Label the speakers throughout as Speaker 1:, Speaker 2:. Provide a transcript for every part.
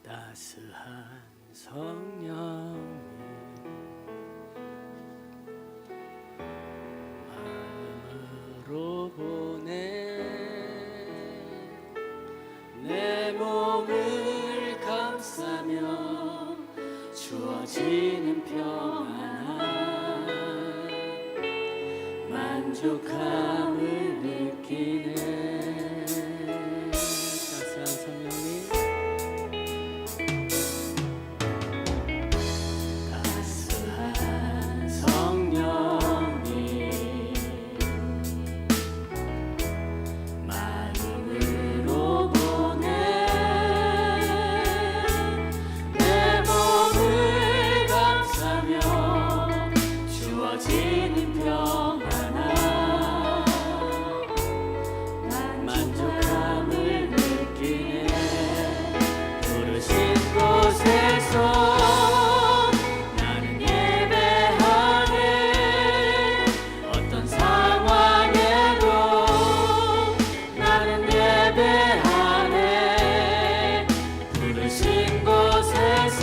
Speaker 1: 따스한 성령이 마음으로 보내 내 몸을 감싸며 주어지는 평안함 만족함을 느끼네. 따스한 성령이
Speaker 2: 부르신 곳에서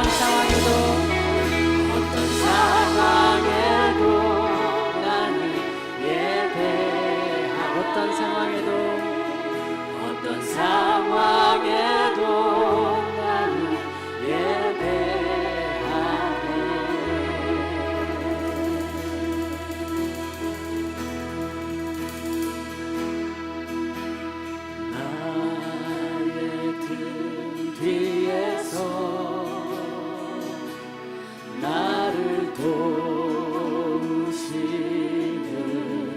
Speaker 1: 상황에도 어떤 상황에도 나는 예배하고 어떤 상황에도 나는 예배하네. 나의 등 뒤에서 나를 도우시는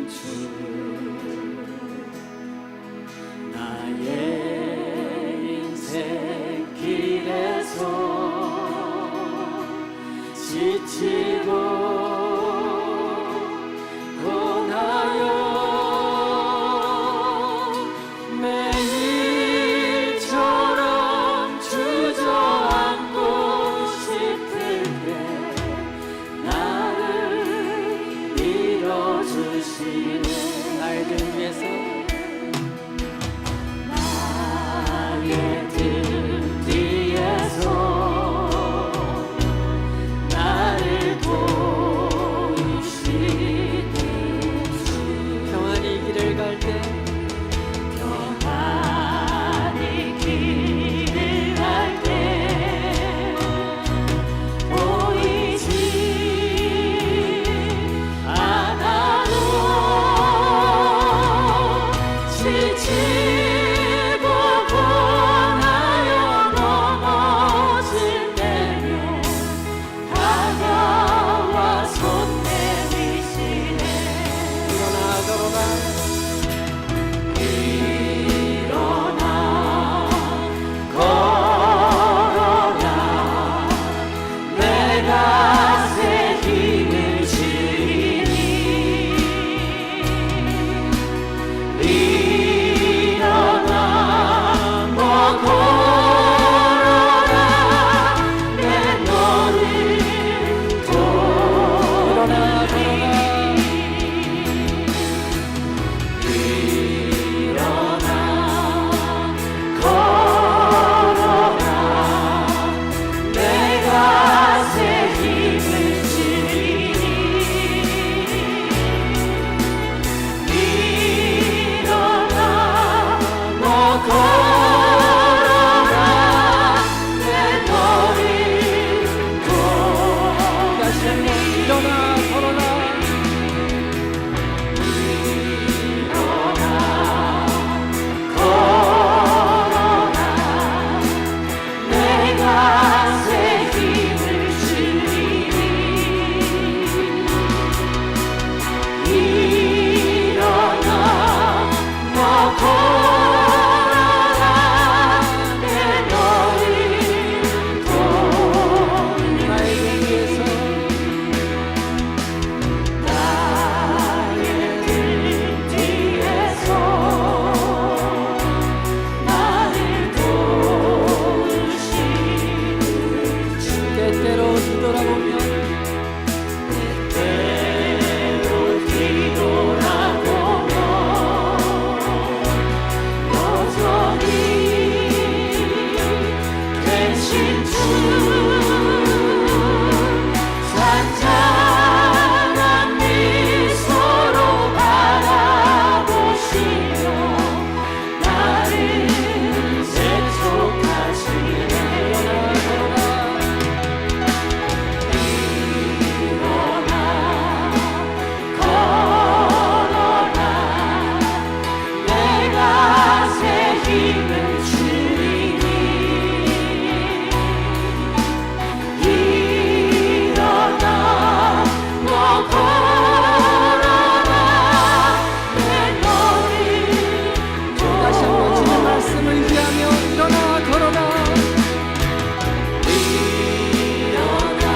Speaker 1: 주, 나의 인생 길에서 지치고 고나여 매일처럼 주저앉고 싶을 때 나를 밀어주시네. 나의 등 위에서 나의 등 뒤에서 나를 도우시는 주, 평안히 길을 갈 때 보이지 않아도 지치고 고나여 넘어질 때면 다가와 손 내미시네. 일어나 걸어라 내가 새 힘을 주리니. 일어나 너 걸어라 내 너를 도우리니. 일어나 걸어라 내가 새 힘을 주리니. 일어나 너 걸어라 내 너를 도우리니. 일어나 걸어라 내가 새 힘을 주리니. 일어나 너 걸어라 내 너를 도우리니. 나의 등 위에서 나의 등 뒤에서 나를 도우시는 주, 때때로 뒤돌아보면 여전히 계신 주, 잔잔한 미소로 바라보시며 나를 재촉하시네. 일어나 걸어라 내가 새 힘을 주리니. 일어나 너 걸어라 내 너를 다시 한번 주의 말씀을 위하며 일어나 걸어라. 일어나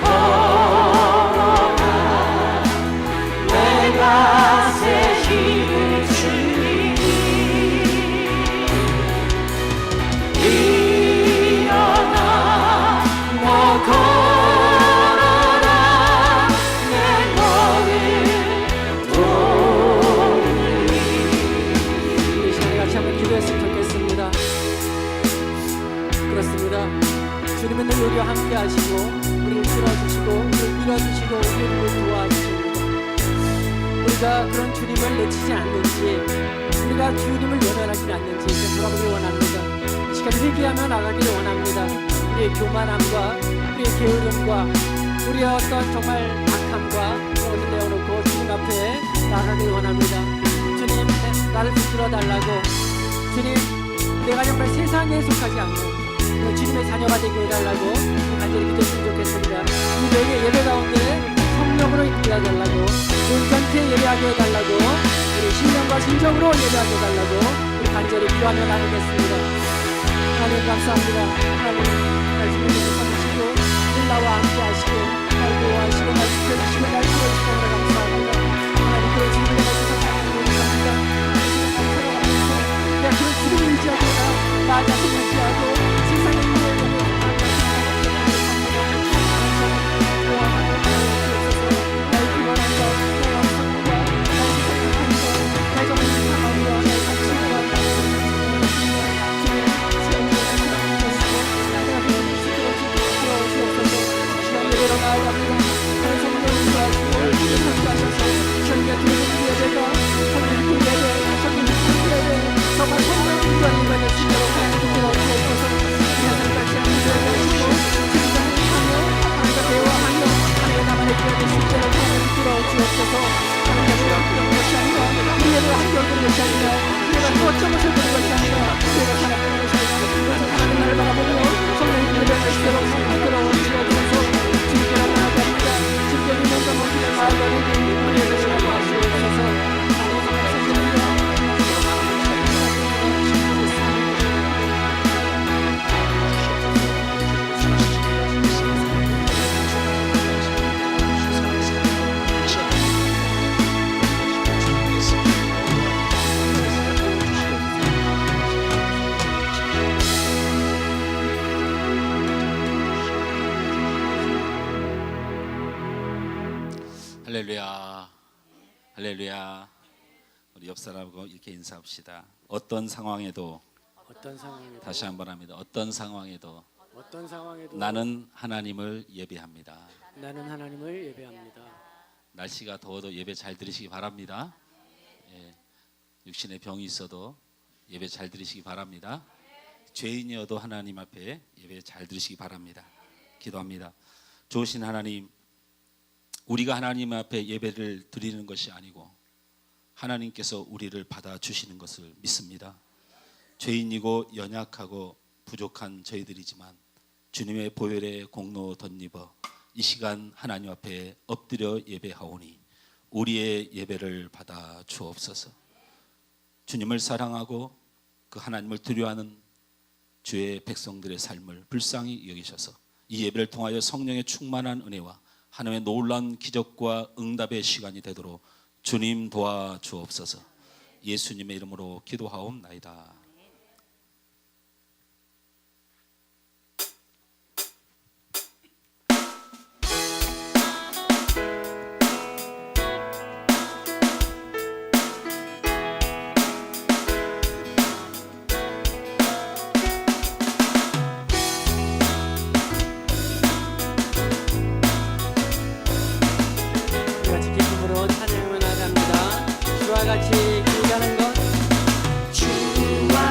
Speaker 1: 걸어라 내가 새 힘을 주리니. 일어나 너 걸어라 내 너를 도우리니. 이 시간에 같이 한번 기도했으면 좋겠습니다. 그렇습니다. 주님은 늘 우리와 함께 하시고 우리를 끌어주시고 우리를 밀어주시고 우리를 도와주십니다. 우리가 그런 주님을 내치지 않는지, 우리가 주님을 외면하지 않는지 이제 돌아보기 원합니다. 이 시간 회개하며 나가기를 원합니다. 우리의 교만함과 우리의 게으름과 우리의 어떤 정말 악함과 그것을 내어놓고 주님 앞에 나가기를 원합니다. 주님, 나를 붙들어 달라고. 주님, 내가 정말 세상에 속하지 않고 주님의 자녀가 되게 해달라고 간절히 기도했으면 좋겠습니다. 이 매일 예배 가운데 성령으로 인도해달라고, 온전케 예배하게 해달라고, 우리 신령과 진정으로 예배하게 해달라고 우리 간절히 기도하며 나누겠습니다. 하나님 감사합니다. 하나님 날 주님께서 삼으시고 늘 나와 함께 하시고 날 보호하시고 날 지켜주시고 날 지켜주시고 감사합니다. 하나님 그런 주님을 주셔서 감사합니다. 내가 그런 주님을 의지하고 나 자신을 의지하고 세상의 일을
Speaker 2: 할렐루야, 할렐루야. 우리 옆 사람하고 이렇게 인사합시다. 어떤 상황에도, 다시 한번 합니다. 어떤 상황에도 나는 하나님을 예배합니다.
Speaker 1: 나는 하나님을 예배합니다.
Speaker 2: 날씨가 더워도 예배 잘 드리시기 바랍니다. 예, 육신의 병이 있어도 예배 잘 드리시기 바랍니다. 죄인이어도 하나님 앞에 예배 잘 드리시기 바랍니다. 기도합니다. 좋으신 하나님, 우리가 하나님 앞에 예배를 드리는 것이 아니고 하나님께서 우리를 받아주시는 것을 믿습니다. 죄인이고 연약하고 부족한 저희들이지만 주님의 보혈의 공로 덧입어 이 시간 하나님 앞에 엎드려 예배하오니 우리의 예배를 받아 주옵소서. 주님을 사랑하고 그 하나님을 두려워하는 주의 백성들의 삶을 불쌍히 여기셔서 이 예배를 통하여 성령의 충만한 은혜와 하나님의 놀라운 기적과 응답의 시간이 되도록 주님 도와 주옵소서. 예수님의 이름으로 기도하옵나이다.
Speaker 1: 같이 기도하는 것 주와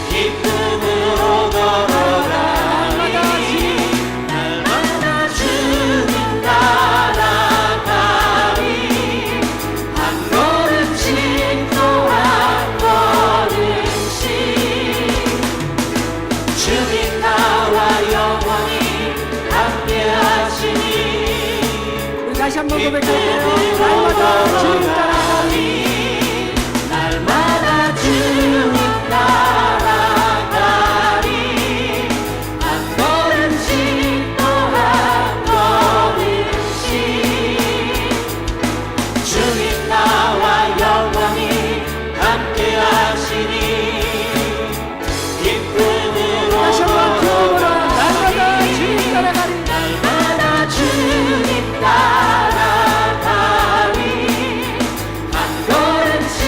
Speaker 3: 기쁨으로 걸어가리 날마다 주님 따라가리 한 걸음씩 또 한 걸음씩 주님 나와 영원히 함께하시니
Speaker 1: 우리 다시 한번 고백할게요. 날마다 주님 따라가리.
Speaker 3: 날마다 주님 따라가리 한 걸음씩 또 한 걸음씩 주님 나와 영원히 함께하시니 기쁨으로
Speaker 1: 다시 한번 기쁨으로 날마다 주님 따라가리.
Speaker 3: 날마다 주님 따라가리 한 걸음씩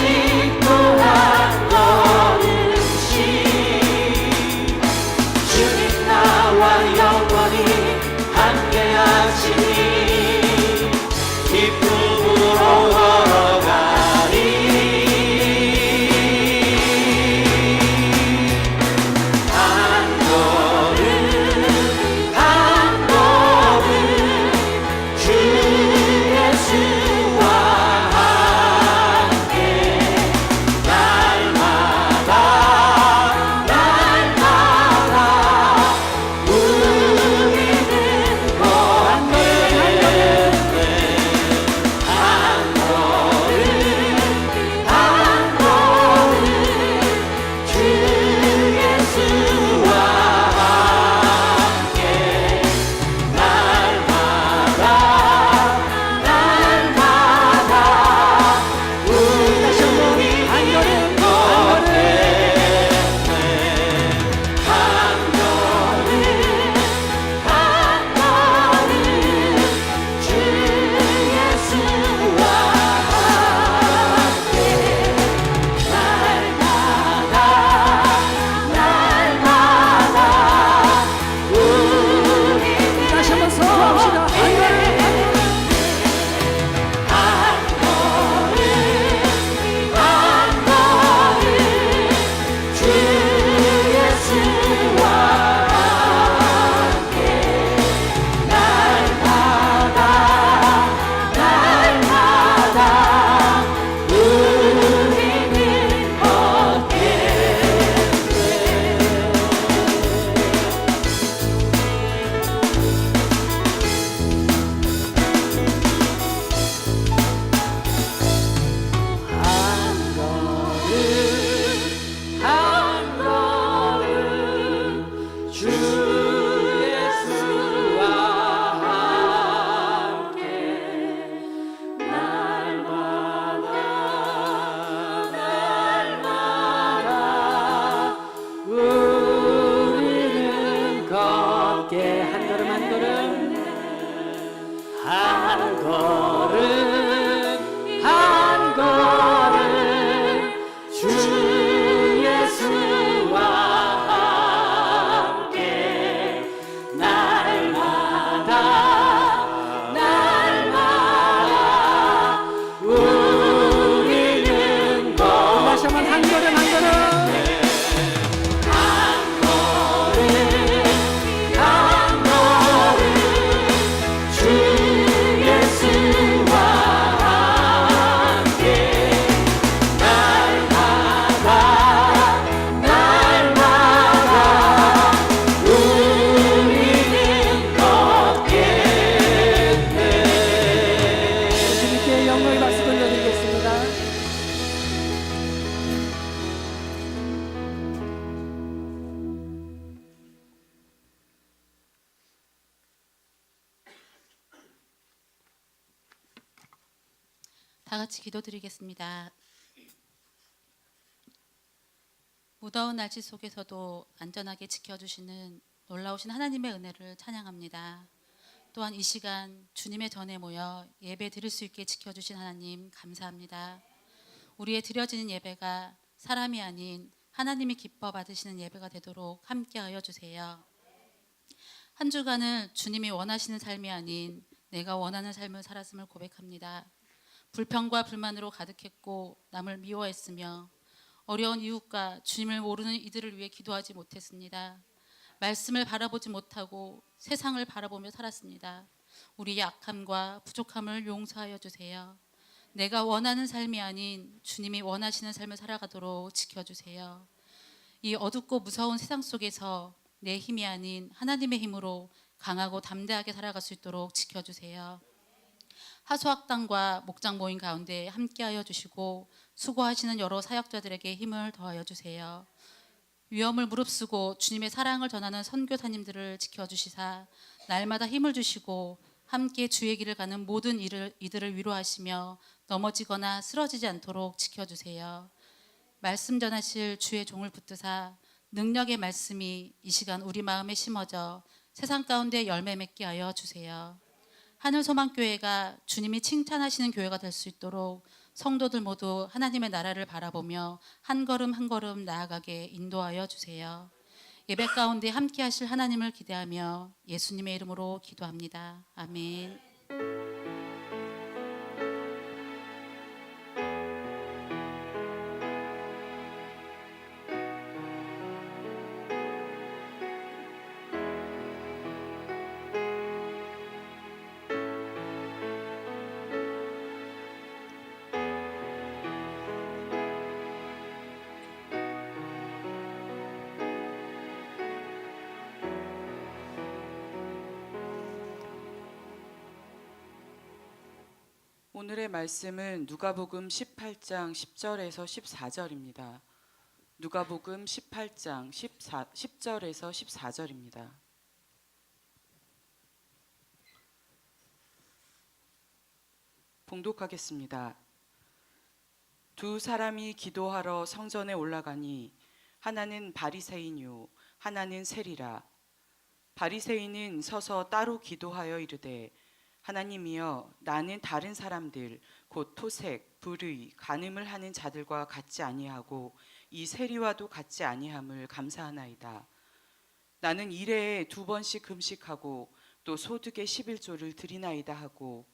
Speaker 3: 또 한 걸음씩 주님 나와 영원히 함께하시니 기쁨으로 걸어가리 한 걸음 한 걸음 주 예수와 함께 날마다 날마다 우리는 걷게 한 걸음 한 걸음 주 예수와 함께 날마다 날마다
Speaker 1: 다시 한번
Speaker 3: 우리
Speaker 1: 한 걸음 한 걸음
Speaker 3: 한 걸음 한 걸음 주 예수와 함께 날마다 날마다 우리는
Speaker 1: 다시 한번 선포합시다. 한 걸음
Speaker 3: 한 걸음 한 걸음 주 예수와 함께 날마다 날마다 우리는 걷게 한 걸음 한 걸음 주 예수와 함께 날마다 날마다 우리는 걷게
Speaker 1: 한 걸음 한 걸음
Speaker 3: 한 걸음 한 걸음 주 예수와 함께 날마다 날마다 우리는
Speaker 1: 다시 한번 한 걸음 한 걸음
Speaker 3: 한 걸음 한 걸음 주 예수와 함께 날마다 날마다 우리는 걷겠네
Speaker 1: 주님께 영광의 박수 돌려드리겠습니다.
Speaker 4: 다 같이 기도드리겠습니다. 무더운 날씨 속에서도 안전하게 지켜주시는 놀라우신 하나님의 은혜를 찬양합니다. 또한 이 시간 주님의 전에 모여 예배 드릴 수 있게 지켜주신 하나님 감사합니다. 우리의 드려지는 예배가 사람이 아닌 하나님이 기뻐 받으시는 예배가 되도록 함께하여 주세요. 한 주간을 주님이 원하시는 삶이 아닌 내가 원하는 삶을 살았음을 고백합니다. 불평과 불만으로 가득했고 남을 미워했으며 어려운 이웃과 주님을 모르는 이들을 위해 기도하지 못했습니다. 말씀을 바라보지 못하고 세상을 바라보며 살았습니다. 우리 약함과 부족함을 용서하여 주세요. 내가 원하는 삶이 아닌 주님이 원하시는 삶을 살아가도록 지켜주세요. 이 어둡고 무서운 세상 속에서 내 힘이 아닌 하나님의 힘으로 강하고 담대하게 살아갈 수 있도록 지켜주세요. 하소학당과 목장 모임 가운데 함께하여 주시고 수고하시는 여러 사역자들에게 힘을 더하여 주세요. 위험을 무릅쓰고 주님의 사랑을 전하는 선교사님들을 지켜주시사 날마다 힘을 주시고 함께 주의 길을 가는 모든 이들을 위로하시며 넘어지거나 쓰러지지 않도록 지켜주세요. 말씀 전하실 주의 종을 붙드사 능력의 말씀이 이 시간 우리 마음에 심어져 세상 가운데 열매 맺게 하여 주세요. 하늘소망교회가 주님이 칭찬하시는 교회가 될 수 있도록 성도들 모두 하나님의 나라를 바라보며 한 걸음 한 걸음 나아가게 인도하여 주세요. 예배 가운데 함께 하실 하나님을 기대하며 예수님의 이름으로 기도합니다. 아멘.
Speaker 5: 오늘의 말씀은 누가복음 18장 10절에서 14절입니다. 누가복음 18장 10절에서 14절입니다. 봉독하겠습니다. 두 사람이 기도하러 성전에 올라가니 하나는 바리새인요 하나는 세리라. 바리새인은 서서 따로 기도하여 이르되 하나님이여 나는 다른 사람들 곧 토색, 불의, 간음을 하는 자들과 같지 아니하고 이 세리와도 같지 아니함을 감사하나이다. 나는 일해에 2번씩 금식하고 또 소득의 11조를 드리나이다 하고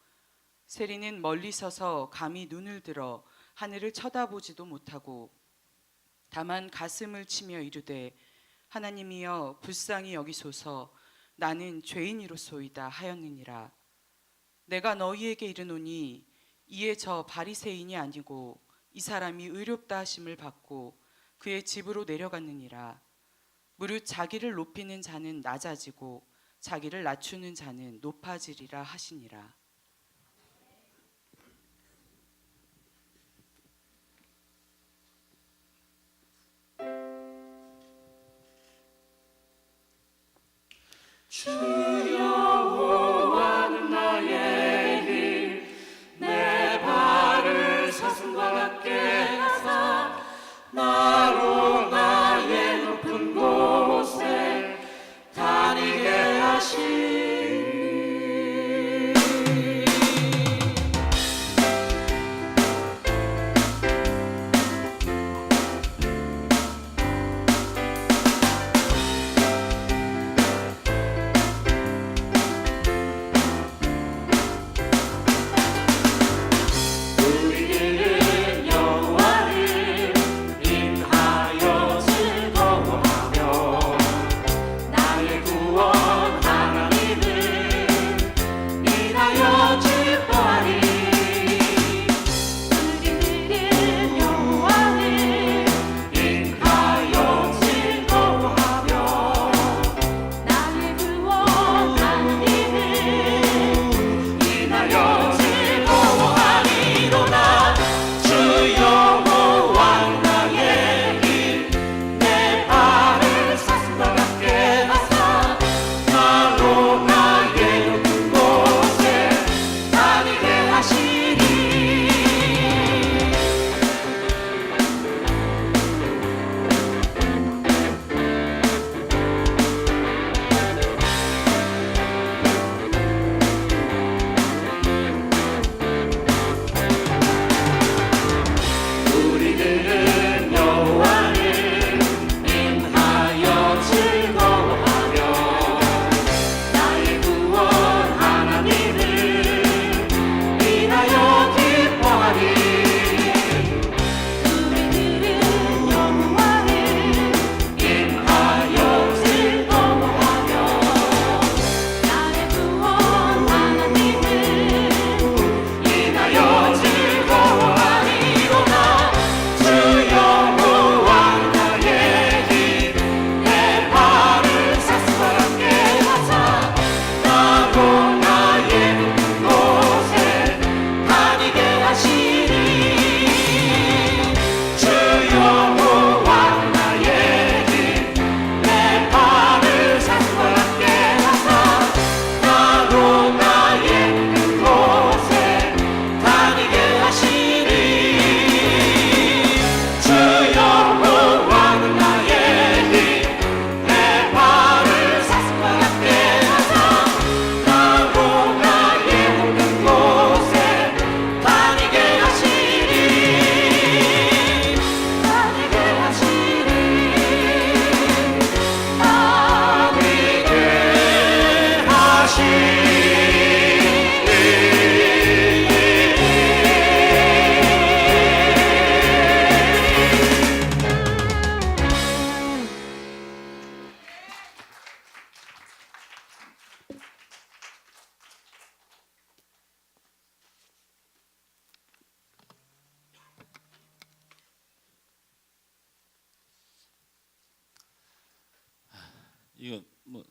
Speaker 5: 세리는 멀리 서서 감히 눈을 들어 하늘을 쳐다보지도 못하고 다만 가슴을 치며 이르되 하나님이여 불쌍히 여기소서 나는 죄인이로소이다 하였느니라. 내가 너희에게 이르노니 이에 저 바리새인이 아니고 이 사람이 의롭다 하심을 받고 그의 집으로 내려갔느니라. 무릇 자기를 높이는 자는 낮아지고 자기를 낮추는 자는 높아지리라 하시니라.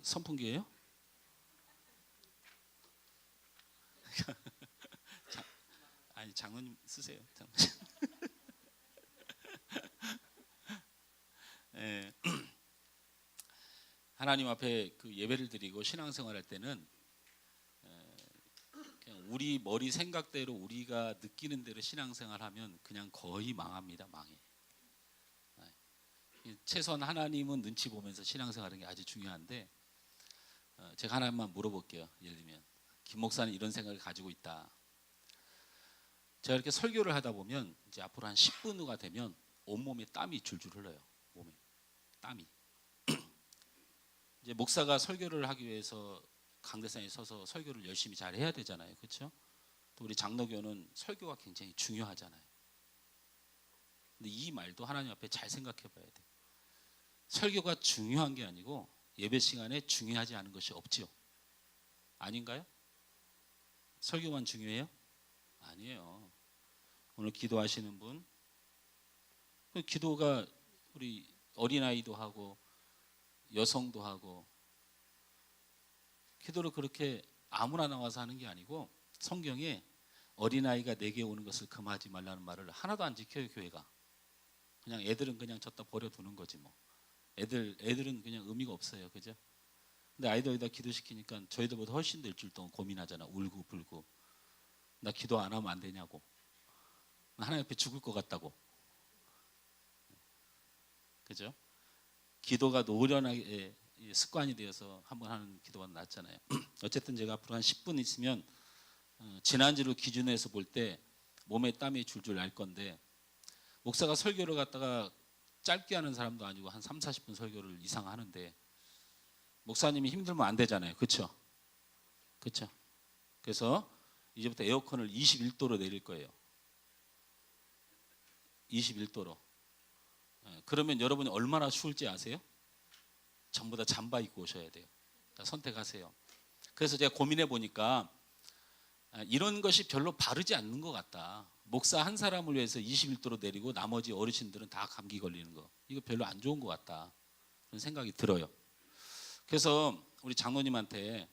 Speaker 2: 선풍기예요? 아니 장로님 쓰세요. 예. 하나님 앞에 그 예배를 드리고 신앙생활할 때는 그냥 우리 머리 생각대로 우리가 느끼는 대로 신앙생활하면 그냥 거의 망합니다. 망해. 최소한 하나님은 눈치 보면서 신앙생활하는 게 아주 중요한데 제가 하나만 물어볼게요. 예를 들면 김 목사는 이런 생각을 가지고 있다. 제가 이렇게 설교를 하다 보면 이제 앞으로 한 10분 후가 되면 온몸에 땀이 줄줄 흘러요. 몸에 땀이. 이제 목사가 설교를 하기 위해서 강대상에 서서 설교를 열심히 잘 해야 되잖아요. 그렇죠? 또 우리 장로교는 설교가 굉장히 중요하잖아요. 근데 이 말도 하나님 앞에 잘 생각해 봐야 돼요. 설교가 중요한 게 아니고 예배 시간에 중요하지 않은 것이 없지요. 아닌가요? 설교만 중요해요? 아니에요. 오늘 기도하시는 분, 기도가 우리 어린아이도 하고 여성도 하고, 기도를 그렇게 아무나 나와서 하는 게 아니고 성경에 어린아이가 내게 오는 것을 금하지 말라는 말을 하나도 안 지켜요. 교회가 그냥 애들은 그냥 졌다 버려두는 거지 뭐. 애들은 그냥 의미가 없어요. 그죠? 근데 아이들 여기다 기도시키니까 저희들보다 훨씬 더 일주일 동안 고민하잖아. 울고 불고. 나 기도 안 하면 안 되냐고. 나 하나님 앞에 죽을 것 같다고. 그죠? 기도가 노련하게 습관이 되어서 한번 하는 기도가 낫잖아요. 어쨌든 제가 앞으로 한 10분 있으면 지난주를 기준으로 해서 볼 때 몸에 땀이 줄줄 날 건데, 목사가 설교를 갖다가 짧게 하는 사람도 아니고 한 3, 40분 설교를 이상 하는데 목사님이 힘들면 안 되잖아요. 그렇죠? 그렇죠? 그래서 이제부터 에어컨을 21도로 내릴 거예요. 21도로. 그러면 여러분이 얼마나 추울지 아세요? 전부 다 잠바 입고 오셔야 돼요. 선택하세요. 그래서 제가 고민해 보니까 이런 것이 별로 바르지 않는 것 같다. 목사 한 사람을 위해서 21도로 내리고 나머지 어르신들은 다 감기 걸리는 거, 이거 별로 안 좋은 것 같다, 그런 생각이 들어요. 그래서 우리 장로님한테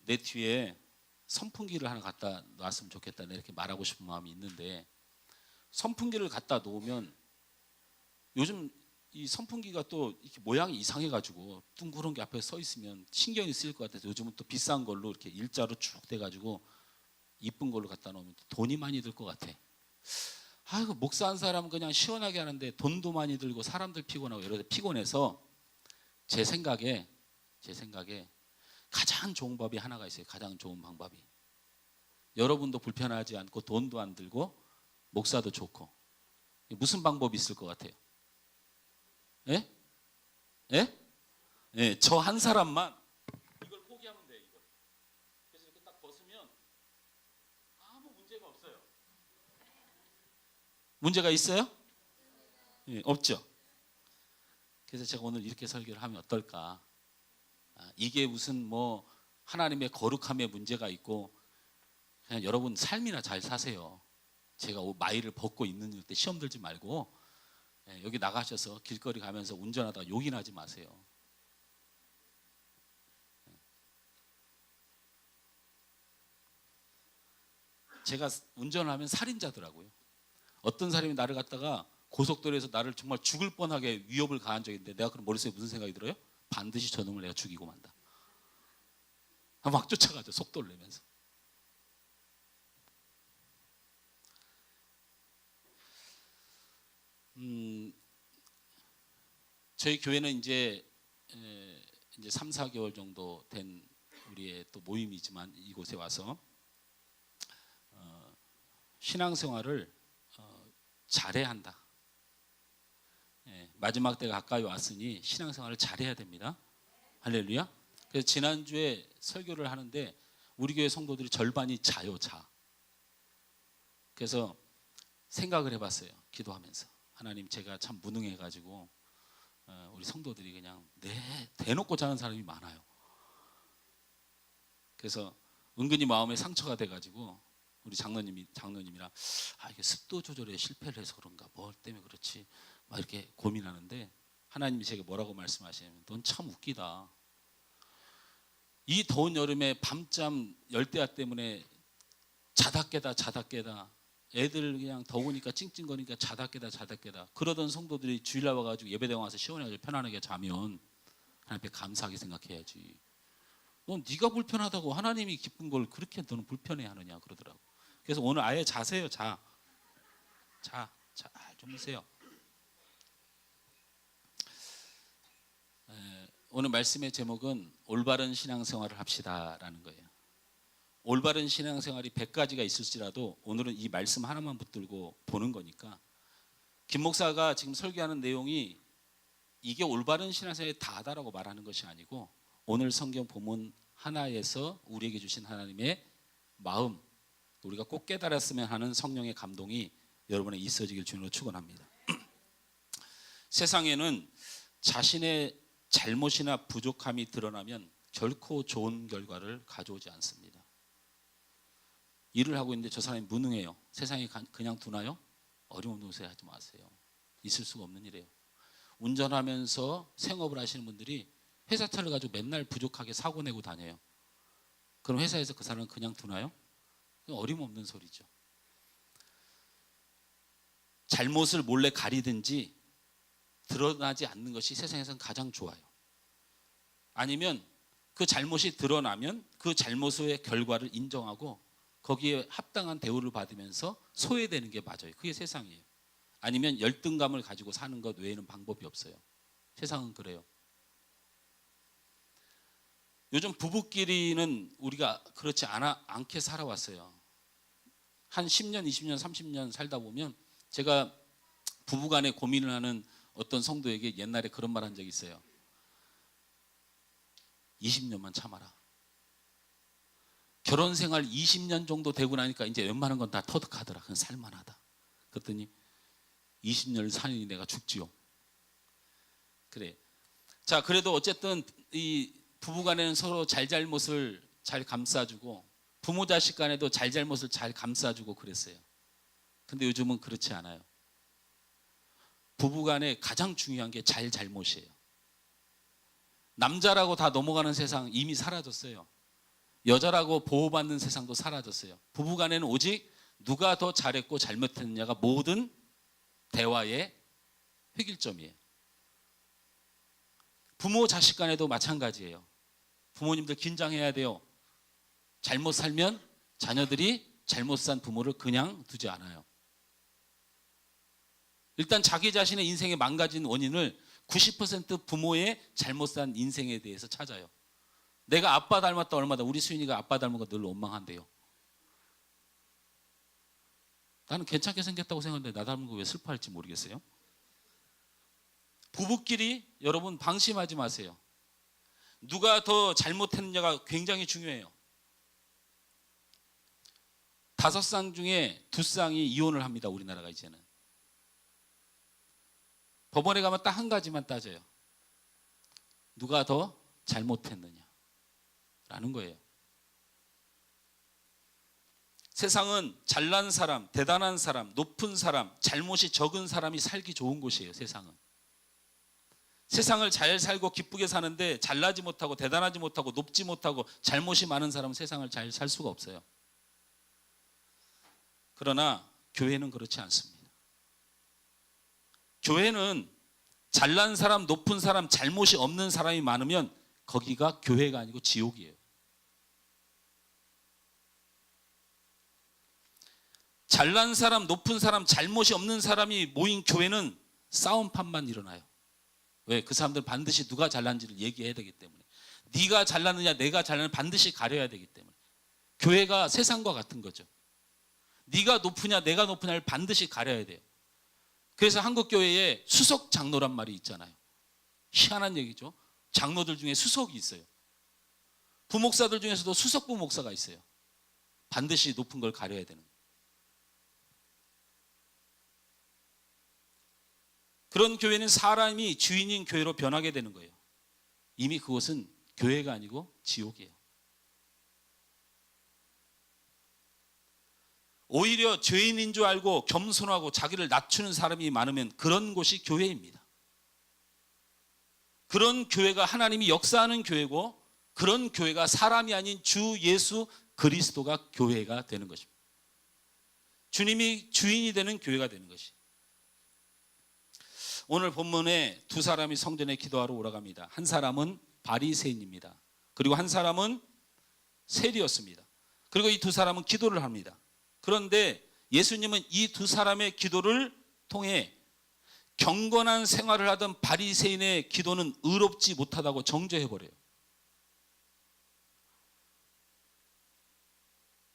Speaker 2: 내 뒤에 선풍기를 하나 갖다 놨으면 좋겠다, 이렇게 말하고 싶은 마음이 있는데, 선풍기를 갖다 놓으면 요즘 이 선풍기가 또 이렇게 모양이 이상해가지고 둥그런 게 앞에 서 있으면 신경이 쓰일 것 같아서 요즘은 또 비싼 걸로 이렇게 일자로 쭉 돼가지고 이쁜 걸로 갖다 놓으면 돈이 많이 들 것 같아. 아이고, 목사 한 사람은 그냥 시원하게 하는데 돈도 많이 들고 사람들 피곤하고 여러 데 피곤해서 제 생각에 가장 좋은 법이 하나가 있어요. 가장 좋은 방법이. 여러분도 불편하지 않고 돈도 안 들고 목사도 좋고. 무슨 방법이 있을 것 같아요? 예? 예? 예, 저 한 사람만 이걸 포기하면 돼, 이걸. 그래서 이렇게 딱 벗으면 아무 문제가 없어요. 문제가 있어요? 예, 없죠. 그래서 제가 오늘 이렇게 설교를 하면 어떨까? 이게 무슨 뭐 하나님의 거룩함에 문제가 있고, 그냥 여러분 삶이나 잘 사세요. 제가 마이를 벗고 있는 때 시험 들지 말고 여기 나가셔서 길거리 가면서 운전하다가 욕이나 하지 마세요. 제가 운전을 하면 살인자더라고요. 어떤 사람이 나를 갖다가 고속도로에서 나를 정말 죽을 뻔하게 위협을 가한 적이 있는데, 내가 그럼 머릿속에 무슨 생각이 들어요? 반드시 저놈을 내가 죽이고 만다. 막 쫓아가죠. 속도를 내면서. 저희 교회는 이제 3, 4개월 정도 된 우리의 또 모임이지만, 이곳에 와서 신앙생활을 잘해야 한다. 마지막 때가 가까이 왔으니 신앙생활을 잘해야 됩니다. 할렐루야. 그래서 지난주에 설교를 하는데 우리 교회 성도들이 절반이 자요, 자. 그래서 생각을 해봤어요. 기도하면서. 하나님, 제가 참 무능해가지고 우리 성도들이 그냥 대놓고 자는 사람이 많아요. 그래서 은근히 마음에 상처가 돼가지고 우리 장로님이랑 이게 습도 조절에 실패를 해서 그런가, 뭐 때문에 그렇지, 막 이렇게 고민하는데, 하나님이 제게 뭐라고 말씀하시냐면, 넌 참 웃기다. 이 더운 여름에 밤잠 열대야 때문에 자다 깨다 애들 그냥 더우니까 찡찡거리니까 자다 깨다 그러던 성도들이 주일날 와가지고 예배당 와서 시원하게 편안하게 자면 하나님 앞에 감사하게 생각해야지. 넌 네가 불편하다고 하나님이 기쁜 걸 그렇게 너는 불편해하느냐 그러더라고. 그래서 오늘 아예 자세요. 자 주무세요. 오늘 말씀의 제목은 올바른 신앙생활을 합시다라는 거예요. 올바른 신앙생활이 100가지가 있을지라도 오늘은 이 말씀 하나만 붙들고 보는 거니까, 김 목사가 지금 설교하는 내용이 이게 올바른 신앙생활이 다다라고 말하는 것이 아니고 오늘 성경 본문 하나에서 우리에게 주신 하나님의 마음, 우리가 꼭 깨달았으면 하는 성령의 감동이 여러분에 있어지길 주님으로 축원합니다. 세상에는 자신의 잘못이나 부족함이 드러나면 결코 좋은 결과를 가져오지 않습니다. 일을 하고 있는데 저 사람이 무능해요. 세상에 그냥 두나요? 어림없는 소리 하지 마세요. 있을 수가 없는 일이에요. 운전하면서 생업을 하시는 분들이 회사 차를 가지고 맨날 부족하게 사고 내고 다녀요. 그럼 회사에서 그 사람은 그냥 두나요? 어림없는 소리죠. 잘못을 몰래 가리든지 드러나지 않는 것이 세상에서는 가장 좋아요. 아니면 그 잘못이 드러나면 그 잘못의 결과를 인정하고 거기에 합당한 대우를 받으면서 소외되는 게 맞아요. 그게 세상이에요. 아니면 열등감을 가지고 사는 것 외에는 방법이 없어요. 세상은 그래요. 요즘 부부끼리는 우리가 그렇지 않게 살아왔어요. 한 10년, 20년, 30년 살다 보면 제가 부부간에 고민을 하는 어떤 성도에게 옛날에 그런 말 한 적이 있어요. 20년만 참아라. 결혼 생활 20년 정도 되고 나니까 이제 웬만한 건 다 터득하더라. 그건 살만하다. 그랬더니 20년을 사니 내가 죽지요. 그래. 자, 그래도 어쨌든 이 부부간에는 서로 잘못을 잘 감싸주고 부모 자식 간에도 잘못을 잘 감싸주고 그랬어요. 근데 요즘은 그렇지 않아요. 부부간에 가장 중요한 게 잘못이에요. 남자라고 다 넘어가는 세상 이미 사라졌어요. 여자라고 보호받는 세상도 사라졌어요. 부부간에는 오직 누가 더 잘했고 잘못했느냐가 모든 대화의 획일점이에요. 부모 자식 간에도 마찬가지예요. 부모님들 긴장해야 돼요. 잘못 살면 자녀들이 잘못 산 부모를 그냥 두지 않아요. 일단 자기 자신의 인생에 망가진 원인을 90% 부모의 잘못 산 인생에 대해서 찾아요. 내가 아빠 닮았다 얼마다. 우리 수인이가 아빠 닮은 거 늘 원망한대요. 나는 괜찮게 생겼다고 생각하는데 나 닮은 거 왜 슬퍼할지 모르겠어요. 부부끼리 여러분 방심하지 마세요. 누가 더 잘못했느냐가 굉장히 중요해요. 5쌍 중에 2쌍이 이혼을 합니다. 우리나라가 이제는. 법원에 가면 딱 한 가지만 따져요. 누가 더 잘못했느냐 라는 거예요. 세상은 잘난 사람, 대단한 사람, 높은 사람, 잘못이 적은 사람이 살기 좋은 곳이에요. 세상은. 세상을 잘 살고 기쁘게 사는데 잘나지 못하고 대단하지 못하고 높지 못하고 잘못이 많은 사람은 세상을 잘 살 수가 없어요. 그러나 교회는 그렇지 않습니다. 교회는 잘난 사람, 높은 사람, 잘못이 없는 사람이 많으면 거기가 교회가 아니고 지옥이에요. 잘난 사람, 높은 사람, 잘못이 없는 사람이 모인 교회는 싸움판만 일어나요. 왜? 그 사람들은 반드시 누가 잘난지를 얘기해야 되기 때문에. 네가 잘났느냐 내가 잘났느냐 반드시 가려야 되기 때문에. 교회가 세상과 같은 거죠. 네가 높으냐 내가 높으냐를 반드시 가려야 돼요. 그래서 한국교회에 수석 장로란 말이 있잖아요. 희한한 얘기죠. 장로들 중에 수석이 있어요. 부목사들 중에서도 수석 부목사가 있어요. 반드시 높은 걸 가려야 되는 거예요. 그런 교회는 사람이 주인인 교회로 변하게 되는 거예요. 이미 그것은 교회가 아니고 지옥이에요. 오히려 죄인인 줄 알고 겸손하고 자기를 낮추는 사람이 많으면 그런 곳이 교회입니다. 그런 교회가 하나님이 역사하는 교회고 그런 교회가 사람이 아닌 주 예수 그리스도가 교회가 되는 것입니다. 주님이 주인이 되는 교회가 되는 것이. 오늘 본문에 두 사람이 성전에 기도하러 올라갑니다. 한 사람은 바리새인입니다. 그리고 한 사람은 세리였습니다. 그리고 이 두 사람은 기도를 합니다. 그런데 예수님은 이 두 사람의 기도를 통해 경건한 생활을 하던 바리새인의 기도는 의롭지 못하다고 정죄해버려요.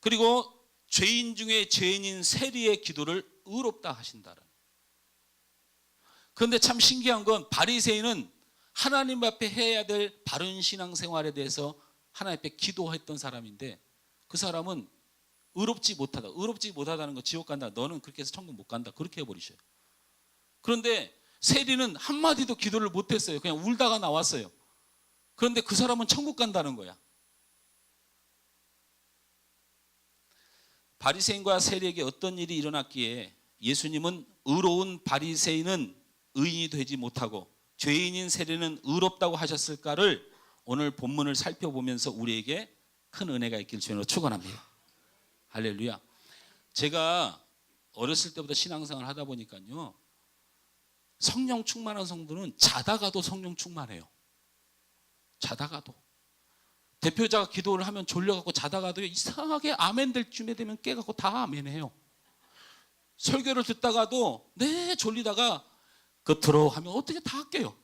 Speaker 2: 그리고 죄인 중에 죄인인 세리의 기도를 의롭다 하신다는. 그런데 참 신기한 건 바리새인은 하나님 앞에 해야 될 바른 신앙생활에 대해서 하나님 앞에 기도했던 사람인데 그 사람은 의롭지 못하다. 의롭지 못하다는 거 지옥 간다. 너는 그렇게 해서 천국 못 간다. 그렇게 해버리셔요. 그런데 세리는 한마디도 기도를 못했어요. 그냥 울다가 나왔어요. 그런데 그 사람은 천국 간다는 거야. 바리새인과 세리에게 어떤 일이 일어났기에 예수님은 의로운 바리새인은 의인이 되지 못하고 죄인인 세리는 의롭다고 하셨을까를 오늘 본문을 살펴보면서 우리에게 큰 은혜가 있길 주님으로 축원합니다. 할렐루야. 제가 어렸을 때부터 신앙생활을 하다 보니까요, 성령 충만한 성도는 자다가도 성령 충만해요. 자다가도. 대표자가 기도를 하면 졸려갖고 자다가도 이상하게 아멘 될 쯤에 되면 깨갖고 다 아멘해요. 설교를 듣다가도 네 졸리다가 끝으로 하면 어떻게 다 깨요.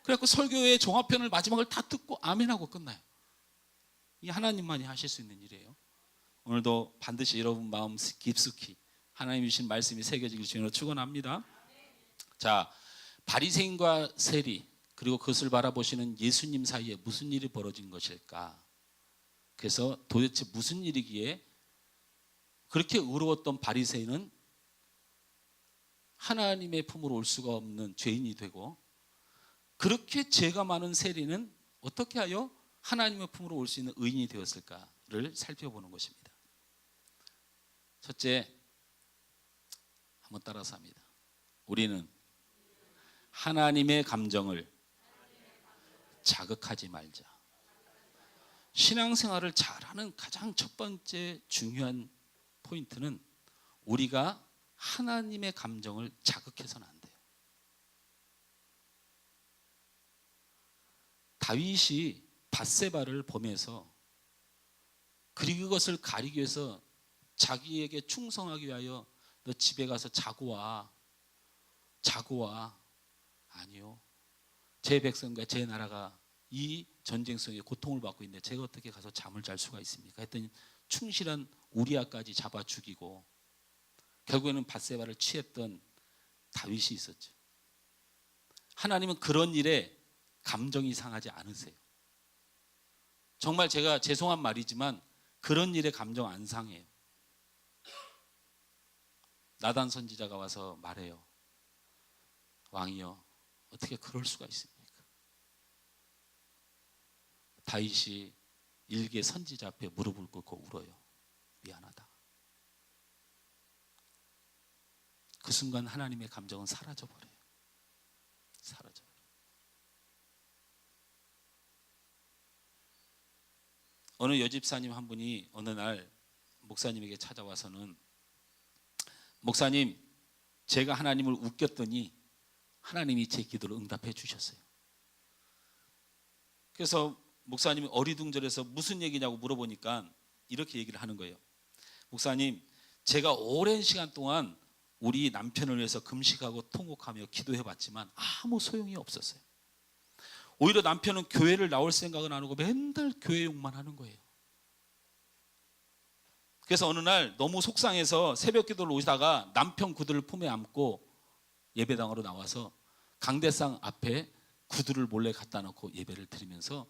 Speaker 2: 그래갖고 설교의 종합편을 마지막을 다 듣고 아멘하고 끝나요. 이 하나님만이 하실 수 있는 일이에요. 오늘도 반드시 여러분 마음 깊숙이 하나님 주신 말씀이 새겨지길 주님으로 축원합니다. 자, 바리새인과 세리 그리고 그것을 바라보시는 예수님 사이에 무슨 일이 벌어진 것일까? 그래서 도대체 무슨 일이기에 그렇게 의로웠던 바리새인은 하나님의 품으로 올 수가 없는 죄인이 되고 그렇게 죄가 많은 세리는 어떻게 하여 하나님의 품으로 올 수 있는 의인이 되었을까를 살펴보는 것입니다. 첫째, 한번 따라서 합니다. 우리는 하나님의 감정을 자극하지 말자. 신앙생활을 잘하는 가장 첫 번째 중요한 포인트는 우리가 하나님의 감정을 자극해서는 안 돼요. 다윗이 밧세바를 범해서 그리고 그것을 가리기 위해서 자기에게 충성하기 위하여 너 집에 가서 자고 와. 자고 와. 아니요. 제 백성과 제 나라가 이 전쟁 속에 고통을 받고 있는데 제가 어떻게 가서 잠을 잘 수가 있습니까? 했더니 충실한 우리아까지 잡아 죽이고 결국에는 밧세바를 취했던 다윗이 있었죠. 하나님은 그런 일에 감정이 상하지 않으세요. 정말 제가 죄송한 말이지만 그런 일에 감정 안 상해요. 나단 선지자가 와서 말해요. 왕이여, 어떻게 그럴 수가 있습니까? 다윗이 일개 선지자 앞에 무릎을 꿇고 울어요. 미안하다. 그 순간 하나님의 감정은 사라져버려요. 사라져버려요. 어느 여집사님 한 분이 어느 날 목사님에게 찾아와서는 목사님, 제가 하나님을 웃겼더니 하나님이 제 기도를 응답해 주셨어요. 그래서 목사님이 어리둥절해서 무슨 얘기냐고 물어보니까 이렇게 얘기를 하는 거예요. 목사님, 제가 오랜 시간 동안 우리 남편을 위해서 금식하고 통곡하며 기도해봤지만 아무 소용이 없었어요. 오히려 남편은 교회를 나올 생각은 안 하고 맨날 교회 욕만 하는 거예요. 그래서 어느 날 너무 속상해서 새벽 기도를 오시다가 남편 구두를 품에 안고 예배당으로 나와서 강대상 앞에 구두를 몰래 갖다 놓고 예배를 드리면서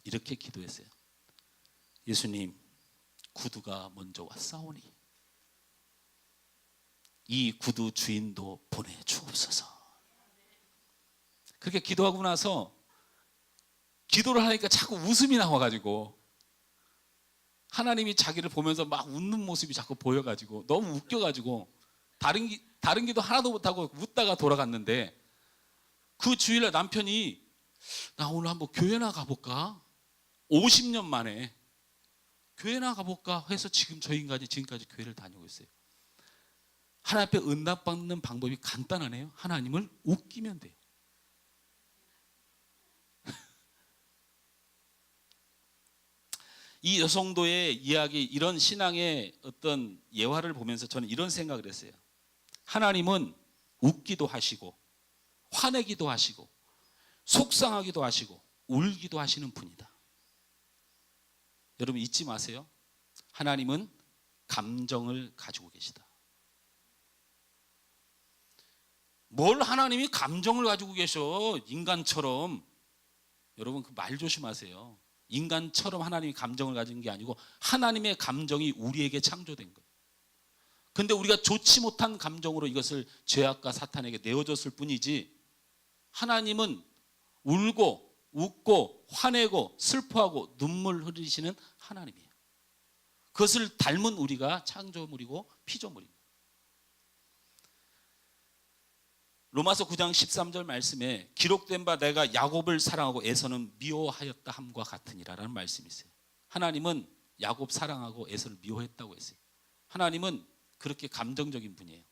Speaker 2: 이렇게 기도했어요. 예수님, 구두가 먼저 왔사오니 이 구두 주인도 보내주옵소서. 그렇게 기도하고 나서 기도를 하니까 자꾸 웃음이 나와가지고 하나님이 자기를 보면서 막 웃는 모습이 자꾸 보여가지고 너무 웃겨가지고 다른 기도 하나도 못하고 웃다가 돌아갔는데 그 주일날 남편이 나 오늘 한번 교회나 가볼까? 50년 만에 교회나 가볼까 해서 지금 저 인간이 지금까지 교회를 다니고 있어요. 하나님 앞에 응답받는 방법이 간단하네요. 하나님을 웃기면 돼요. 이 여성도의 이야기, 이런 신앙의 어떤 예화를 보면서 저는 이런 생각을 했어요. 하나님은 웃기도 하시고 화내기도 하시고 속상하기도 하시고 울기도 하시는 분이다. 여러분 잊지 마세요. 하나님은 감정을 가지고 계시다. 뭘 하나님이 감정을 가지고 계셔? 인간처럼. 여러분 그 말 조심하세요. 인간처럼 하나님이 감정을 가진 게 아니고 하나님의 감정이 우리에게 창조된 거예요. 근데 우리가 좋지 못한 감정으로 이것을 죄악과 사탄에게 내어줬을 뿐이지, 하나님은 울고 웃고 화내고 슬퍼하고 눈물 흘리시는 하나님이에요. 그것을 닮은 우리가 창조물이고 피조물입니다. 로마서 9장 13절 말씀에 기록된 바 내가 야곱을 사랑하고 에서는 미워하였다 함과 같으니라라는 말씀이 있어요. 하나님은 야곱 사랑하고 에서를 미워했다고 했어요. 하나님은 그렇게 감정적인 분이에요.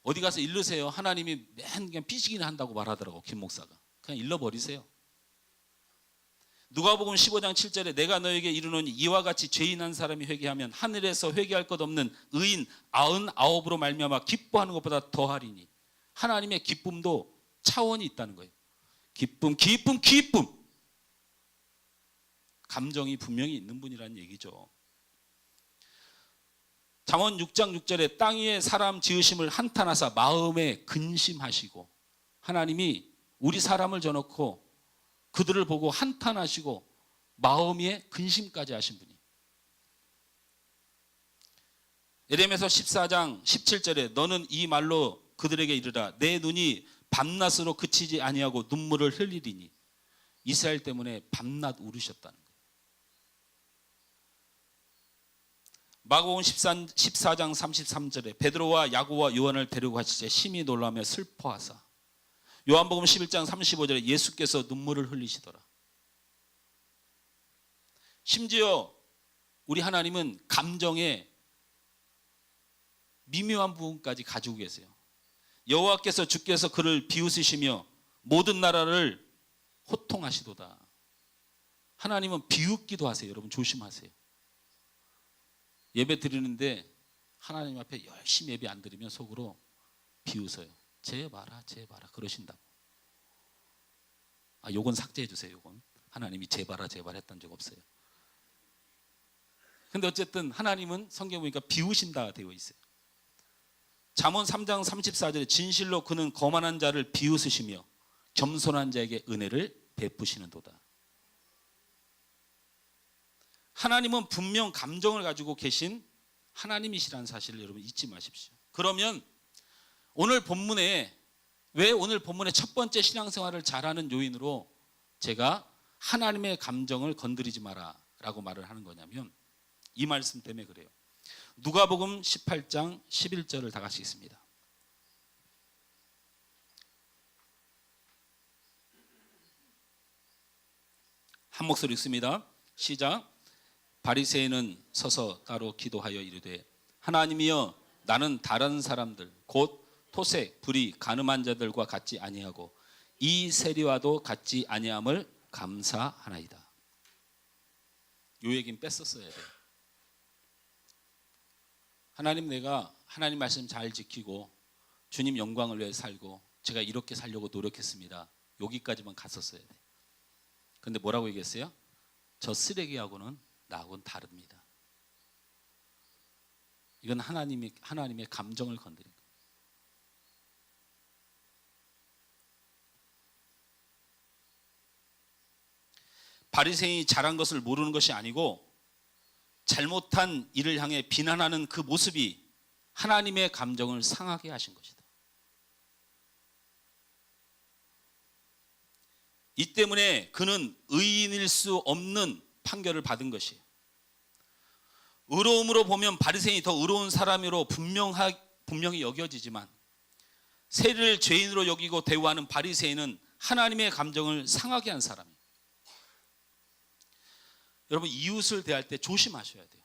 Speaker 2: 어디 가서 일르세요. 하나님이 맨 그냥 삐지기나 한다고 말하더라고 김 목사가. 그냥 일러버리세요. 누가복음 15장 7절에 내가 너에게 이르노니 이와 같이 죄인한 사람이 회개하면 하늘에서 회개할 것 없는 의인 99으로 말미암아 기뻐하는 것보다 더하리니. 하나님의 기쁨도 차원이 있다는 거예요. 기쁨. 감정이 분명히 있는 분이라는 얘기죠. 잠언 6장 6절에 땅 위에 사람 지으심을 한탄하사 마음에 근심하시고, 하나님이 우리 사람을 져놓고 그들을 보고 한탄하시고 마음 위에 근심까지 하신 분이. 예레미야서 14장 17절에 너는 이 말로 그들에게 이르라 내 눈이 밤낮으로 그치지 아니하고 눈물을 흘리리니. 이스라엘 때문에 밤낮 울으셨다는 거예요. 마가복음 14장 33절에 베드로와 야고보와 요한을 데리고 가실 때 심히 놀라며 슬퍼하사. 요한복음 11장 35절에 예수께서 눈물을 흘리시더라. 심지어 우리 하나님은 감정의 미묘한 부분까지 가지고 계세요. 여호와께서 주께서 그를 비웃으시며 모든 나라를 호통하시도다. 하나님은 비웃기도 하세요. 여러분 조심하세요. 예배 드리는데 하나님 앞에 열심히 예배 안 드리면 속으로 비웃어요. 쟤 봐라 그러신다고. 요건 삭제해 주세요. 요건 하나님이 쟤 봐라 했던 적 없어요. 근데 어쨌든 하나님은 성경 보니까 비우신다 되어 있어요. 잠언 3장 34절에 진실로 그는 거만한 자를 비웃으시며 겸손한 자에게 은혜를 베푸시는도다. 하나님은 분명 감정을 가지고 계신 하나님이시라는 사실을 여러분 잊지 마십시오. 그러면 오늘 본문에 첫 번째 신앙생활을 잘하는 요인으로 제가 하나님의 감정을 건드리지 마라 라고 말을 하는 거냐면 이 말씀 때문에 그래요. 누가복음 18장 11절을 다 같이 읽습니다. 한 목소리 읽습니다. 시작. 바리새인은 서서 따로 기도하여 이르되 하나님이여 나는 다른 사람들 곧 토색, 불의, 간음한 자들과 같지 아니하고 이 세리와도 같지 아니함을 감사하나이다. 요 얘기는 뺐었어야 돼요. 하나님, 내가 하나님 말씀 잘 지키고 주님 영광을 위해 살고 제가 이렇게 살려고 노력했습니다. 여기까지만 갔었어야 돼요. 근데 뭐라고 얘기했어요? 저 쓰레기하고는 나하고는 다릅니다. 이건 하나님의 감정을 건드린 거예요. 바리새인이 잘한 것을 모르는 것이 아니고 잘못한 일을 향해 비난하는 그 모습이 하나님의 감정을 상하게 하신 것이다. 이 때문에 그는 의인일 수 없는 판결을 받은 것이에요. 의로움으로 보면 바리새인이 더 의로운 사람으로 분명히 여겨지지만 세리를 죄인으로 여기고 대우하는 바리새인은 하나님의 감정을 상하게 한 사람이에요. 여러분 이웃을 대할 때 조심하셔야 돼요.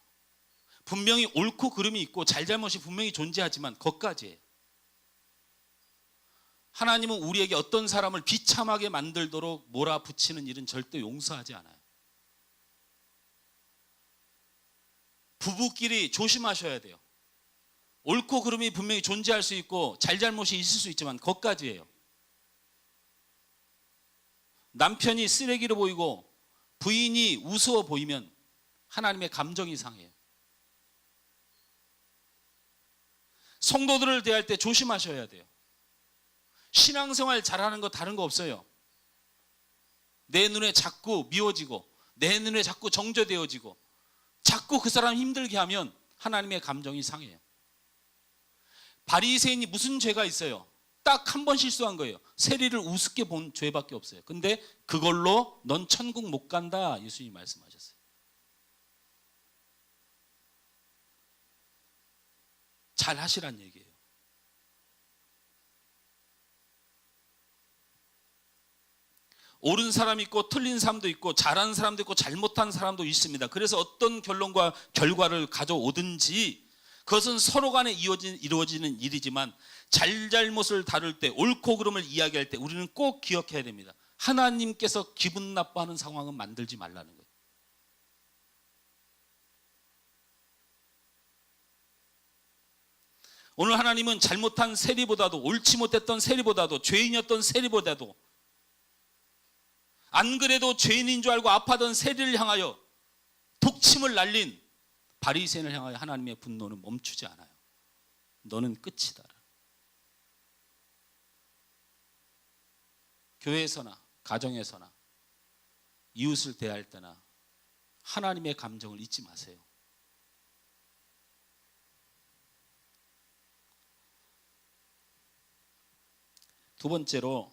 Speaker 2: 분명히 옳고 그름이 있고 잘잘못이 분명히 존재하지만 그것까지예요. 하나님은 우리에게 어떤 사람을 비참하게 만들도록 몰아붙이는 일은 절대 용서하지 않아요. 부부끼리 조심하셔야 돼요. 옳고 그름이 분명히 존재할 수 있고 잘잘못이 있을 수 있지만 그것까지예요. 남편이 쓰레기로 보이고 부인이 우스워 보이면 하나님의 감정이 상해요. 성도들을 대할 때 조심하셔야 돼요. 신앙생활 잘하는 거 다른 거 없어요. 내 눈에 자꾸 미워지고 내 눈에 자꾸 정죄되어지고 자꾸 그 사람 힘들게 하면 하나님의 감정이 상해요. 바리새인이 무슨 죄가 있어요? 딱 한 번 실수한 거예요. 세리를 우습게 본 죄밖에 없어요. 근데 그걸로 넌 천국 못 간다 예수님이 말씀하셨어요. 잘 하시란 얘기예요. 옳은 사람이 있고 틀린 사람도 있고 잘하는 사람도 있고 잘못한 사람도 있습니다. 그래서 어떤 결론과 결과를 가져오든지 그것은 서로 간에 이루어지는 일이지만 잘잘못을 다룰 때 옳고 그름을 이야기할 때 우리는 꼭 기억해야 됩니다. 하나님께서 기분 나빠하는 상황은 만들지 말라는 거예요. 오늘 하나님은 잘못한 세리보다도 옳지 못했던 세리보다도 죄인이었던 세리보다도 안 그래도 죄인인 줄 알고 아파하던 세리를 향하여 독침을 날린 바리새인을 향하여 하나님의 분노는 멈추지 않아요. 너는 끝이다. 교회에서나 가정에서나 이웃을 대할 때나 하나님의 감정을 잊지 마세요. 두 번째로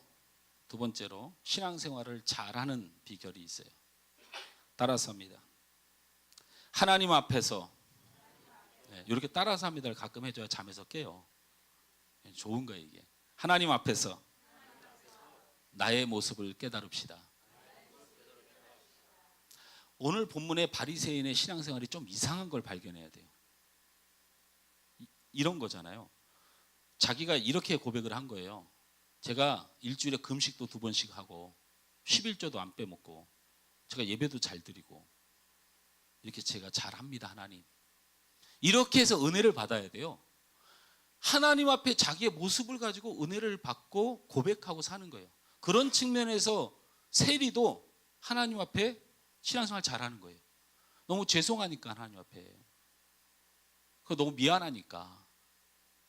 Speaker 2: 신앙생활을 잘하는 비결이 있어요. 따라서 합니다. 하나님 앞에서 이렇게 따라서 합니다를 가끔 해줘야 잠에서 깨요. 좋은 거예요 이게. 하나님 앞에서 나의 모습을 깨달읍시다. 오늘 본문의 바리새인의 신앙생활이 좀 이상한 걸 발견해야 돼요. 이런 거잖아요. 자기가 이렇게 고백을 한 거예요. 제가 일주일에 금식도 2번씩 하고 11조도 안 빼먹고 제가 예배도 잘 드리고 이렇게 제가 잘합니다 하나님. 이렇게 해서 은혜를 받아야 돼요. 하나님 앞에 자기의 모습을 가지고 은혜를 받고 고백하고 사는 거예요. 그런 측면에서 세리도 하나님 앞에 신앙생활 잘하는 거예요. 너무 죄송하니까 하나님 앞에. 너무 미안하니까.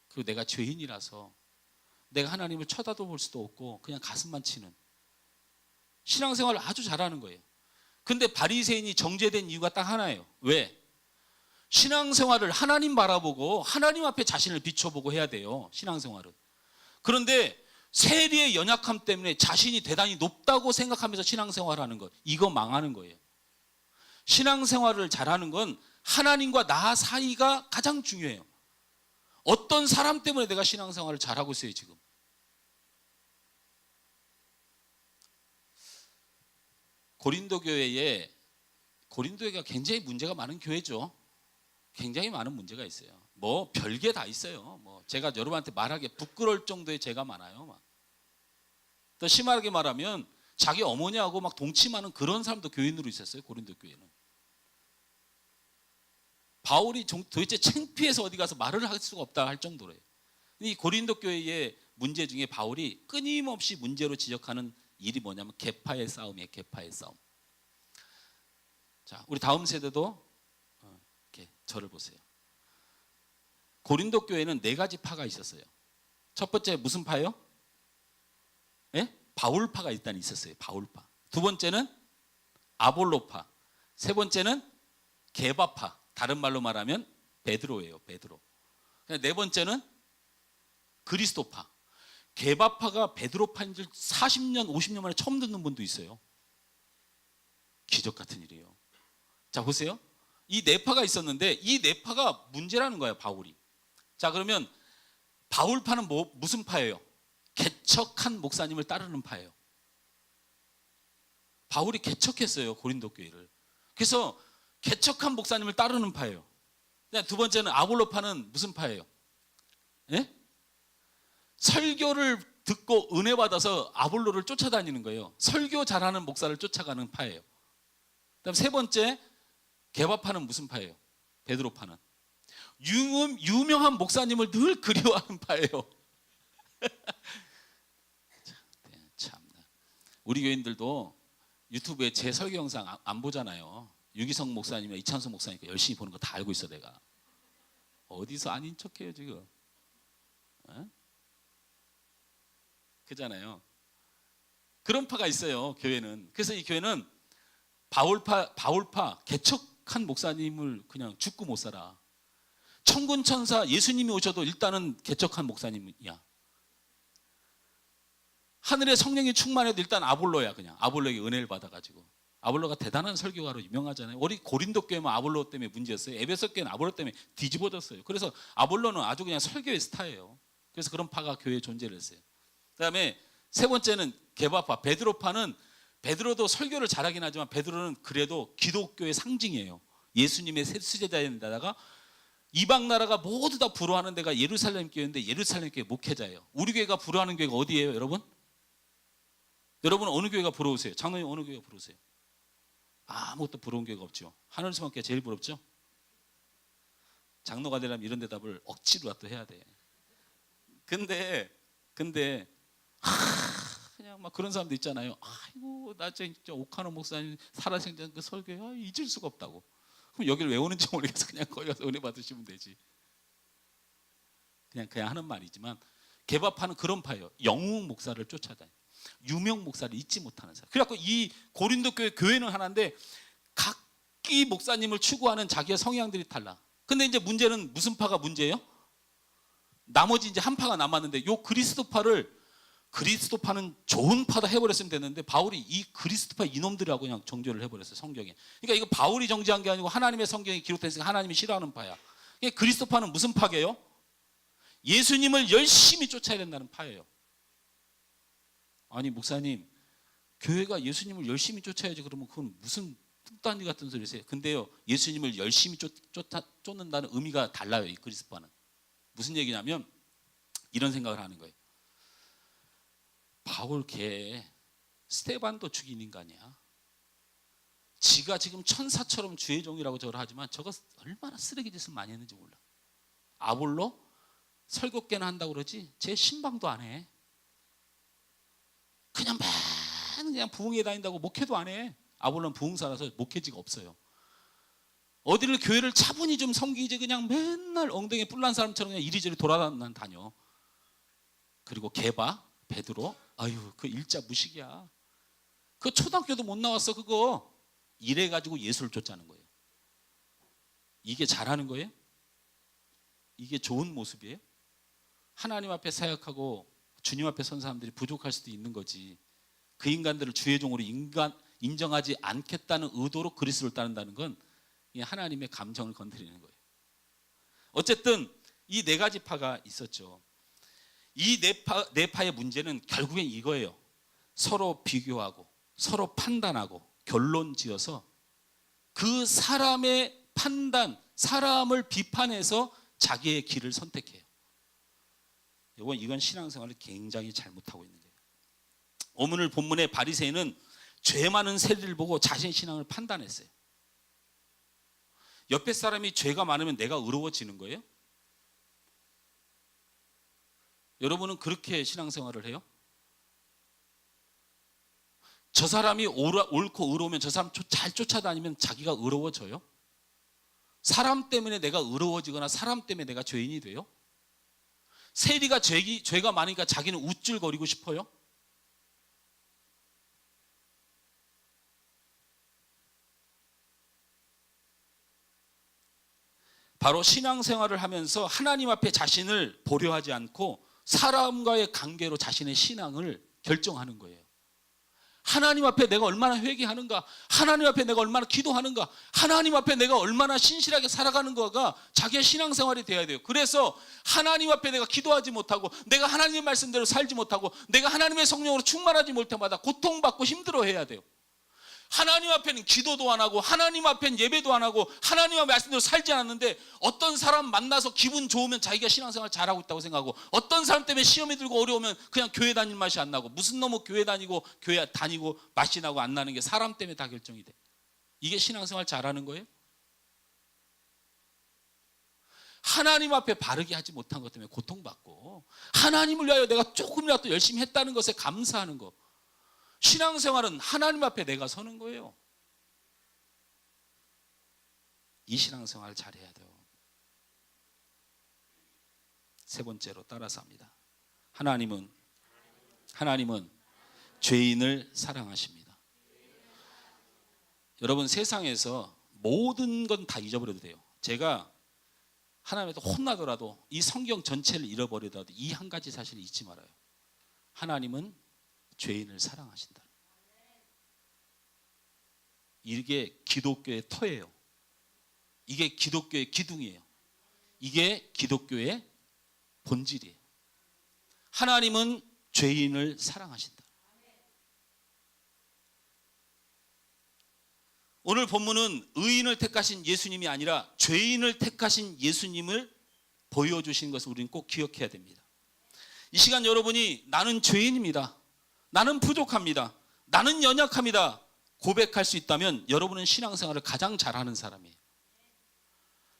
Speaker 2: 그리고 내가 죄인이라서 내가 하나님을 쳐다볼 수도 없고 그냥 가슴만 치는 신앙생활을 아주 잘하는 거예요. 근데 바리새인이 정죄된 이유가 딱 하나예요. 왜? 신앙생활을 하나님 바라보고 하나님 앞에 자신을 비춰보고 해야 돼요. 신앙생활은. 그런데 세리의 연약함 때문에 자신이 대단히 높다고 생각하면서 신앙생활을 하는 것, 이거 망하는 거예요. 신앙생활을 잘하는 건 하나님과 나 사이가 가장 중요해요. 어떤 사람 때문에 내가 신앙생활을 잘하고 있어요 지금. 고린도교회가 굉장히 문제가 많은 교회죠. 굉장히 많은 문제가 있어요. 뭐 별게 다 있어요. 뭐 제가 여러분한테 말하기 부끄러울 정도의 죄가 많아요. 막. 더 심하게 말하면 자기 어머니하고 막 동침하는 그런 사람도 교인으로 있었어요. 고린도 교회는. 바울이 도대체 창피해서 어디 가서 말을 할 수가 없다 할 정도로요. 이 고린도 교회의 문제 중에 바울이 끊임없이 문제로 지적하는 일이 뭐냐면 계파의 싸움이에요. 계파의 싸움. 자, 우리 다음 세대도 이렇게 저를 보세요. 고린도 교회는 4가지 파가 있었어요. 첫 번째 무슨 파요? 예? 바울파가 일단 있었어요. 바울파. 두 번째는 아볼로파. 세 번째는 게바파. 다른 말로 말하면 베드로예요. 베드로. 네 번째는 그리스도파. 게바파가 베드로파인 줄 40년, 50년 만에 처음 듣는 분도 있어요. 기적 같은 일이에요. 자, 보세요. 이 4파가 있었는데 이 4파가 문제라는 거예요, 바울이. 자, 그러면 바울파는 무슨 파예요? 개척한 목사님을 따르는 파예요. 바울이 개척했어요, 고린도 교회를. 그래서 개척한 목사님을 따르는 파예요. 두 번째는 아볼로파는 무슨 파예요? 예? 설교를 듣고 은혜 받아서 아볼로를 쫓아다니는 거예요. 설교 잘하는 목사를 쫓아가는 파예요. 그다음 세 번째 개바파는 무슨 파예요? 베드로파는 유명한 목사님을 늘 그리워하는 파예요. 참나. 우리 교인들도 유튜브에 제 설교 영상 안 보잖아요. 유기성 목사님이나 이찬수 목사님 열심히 보는 거 다 알고 있어 내가. 어디서 아닌 척해요 지금? 어? 그잖아요. 그런 파가 있어요 교회는. 그래서 이 교회는 바울파 개척한 목사님을 그냥 죽고 못 살아. 천군천사 예수님이 오셔도 일단은 개척한 목사님이야. 하늘에 성령이 충만해도 일단 아볼로야. 그냥 아볼로에게 은혜를 받아가지고. 아볼로가 대단한 설교가로 유명하잖아요. 우리 고린도 교회는 아볼로 때문에 문제였어요. 에베소 교회는 아볼로 때문에 뒤집어졌어요. 그래서 아볼로는 아주 그냥 설교의 스타예요. 그래서 그런 파가 교회에 존재를 했어요. 그다음에 세 번째는 개바파, 베드로파는 베드로도 설교를 잘하긴 하지만 베드로는 그래도 기독교의 상징이에요. 예수님의 수제자인데다가 이방 나라가 모두 다 부러워하는 데가 예루살렘 교회인데 예루살렘 교회 목회자예요. 우리 교회가 부러워하는 교회가 어디예요, 여러분? 여러분 어느 교회가 부러우세요? 장로님 어느 교회가 부러우세요? 아무것도 부러운 교회가 없죠. 하늘수만교가 제일 부럽죠. 장로가 되려면 이런 대답을 억지로 또 해야 돼. 근데 그냥 막 그런 사람도 있잖아요. 아이고 나 진짜 오카노 목사님 살아생전 그 설교에 잊을 수가 없다고. 그럼 여기를 왜 오는지 모르겠어. 그냥 거기 가서 은혜 받으시면 되지. 그냥 하는 말이지만 개바파는 그런 파예요. 영웅 목사를 쫓아다니. 유명 목사를 잊지 못하는 사람. 그래갖고 이 고린도 교회는 하나인데 각기 목사님을 추구하는 자기의 성향들이 달라. 근데 이제 문제는 무슨 파가 문제예요? 나머지 이제 한 파가 남았는데 요 그리스도파는 좋은 파다 해버렸으면 됐는데 바울이 이 그리스도파 이놈들하고 그냥 정죄를 해버렸어요 성경에. 그러니까 이거 바울이 정죄한 게 아니고 하나님의 성경에 기록됐으니까 하나님이 싫어하는 파야. 그러니까 그리스도파는 무슨 파게요? 예수님을 열심히 쫓아야 된다는 파예요. 아니 목사님 교회가 예수님을 열심히 쫓아야지 그러면 그건 무슨 뚱딴지 같은 소리세요? 근데요 예수님을 열심히 쫓는다는 의미가 달라요. 이 그리스도파는 무슨 얘기냐면 이런 생각을 하는 거예요. 바울 걔 스테반도 죽인 인간이야. 지가 지금 천사처럼 주의 종이라고 저를 하지만 저거 얼마나 쓰레기 짓을 많이 했는지 몰라. 아볼로 설교께나 한다고 그러지 제 신방도 안 해. 그냥 부흥회 다닌다고 목회도 안 해. 아볼로는 부흥사라서 목회지가 없어요. 어디를 교회를 차분히 좀 섬기지 그냥 맨날 엉덩이에 뿔난 사람처럼 그냥 이리저리 돌아다녀. 그리고 게바, 베드로 아유 그 일자 무식이야. 그 초등학교도 못 나왔어 그거. 이래가지고 예수를 쫓자는 거예요. 이게 잘하는 거예요? 이게 좋은 모습이에요? 하나님 앞에 사역하고 주님 앞에 선 사람들이 부족할 수도 있는 거지. 그 인간들을 주의 종으로 인정하지 않겠다는 의도로 그리스도를 따른다는 건 하나님의 감정을 건드리는 거예요. 어쨌든 이 네 가지 파가 있었죠. 이 네 파의 문제는 결국엔 이거예요. 서로 비교하고 서로 판단하고 결론 지어서 그 사람의 판단, 사람을 비판해서 자기의 길을 선택해요. 이건 신앙생활을 굉장히 잘못하고 있는 거예요. 오늘 본문의 바리새인은 죄 많은 세리를 보고 자신의 신앙을 판단했어요. 옆에 사람이 죄가 많으면 내가 의로워지는 거예요? 여러분은 그렇게 신앙생활을 해요? 저 사람이 옳고 의로우면 저 사람 잘 쫓아다니면 자기가 의로워져요? 사람 때문에 내가 의로워지거나 사람 때문에 내가 죄인이 돼요? 세리가 죄가 많으니까 자기는 우쭐거리고 싶어요? 바로 신앙생활을 하면서 하나님 앞에 자신을 보려하지 않고 사람과의 관계로 자신의 신앙을 결정하는 거예요. 하나님 앞에 내가 얼마나 회개하는가, 하나님 앞에 내가 얼마나 기도하는가, 하나님 앞에 내가 얼마나 신실하게 살아가는가가 자기의 신앙생활이 돼야 돼요. 그래서 하나님 앞에 내가 기도하지 못하고 내가 하나님의 말씀대로 살지 못하고 내가 하나님의 성령으로 충만하지 못할 때마다 고통받고 힘들어해야 돼요. 하나님 앞에는 기도도 안 하고 하나님 앞에는 예배도 안 하고 하나님 앞에 말씀대로 살지 않았는데 어떤 사람 만나서 기분 좋으면 자기가 신앙생활 잘하고 있다고 생각하고 어떤 사람 때문에 시험이 들고 어려우면 그냥 교회 다닐 맛이 안 나고 무슨 놈의 교회 다니고 맛이 나고 안 나는 게 사람 때문에 다 결정이 돼. 이게 신앙생활 잘하는 거예요? 하나님 앞에 바르게 하지 못한 것 때문에 고통받고 하나님을 위하여 내가 조금이라도 열심히 했다는 것에 감사하는 거. 신앙생활은 하나님 앞에 내가 서는 거예요. 이 신앙생활 잘해야 돼요. 세 번째로 따라서 합니다. 하나님은 죄인을 사랑하십니다. 여러분, 세상에서 모든 건 다 잊어버려도 돼요. 제가 하나님한테 혼나더라도 이 성경 전체를 잃어버리더라도 이 한 가지 사실을 잊지 말아요. 하나님은 죄인을 사랑하신다. 이게 기독교의 터예요. 이게 기독교의 기둥이에요. 이게 기독교의 본질이에요. 하나님은 죄인을 사랑하신다. 오늘 본문은 의인을 택하신 예수님이 아니라 죄인을 택하신 예수님을 보여주신 것을 우리는 꼭 기억해야 됩니다. 이 시간 여러분이 나는 죄인입니다. 나는 부족합니다. 나는 연약합니다. 고백할 수 있다면 여러분은 신앙생활을 가장 잘하는 사람이에요.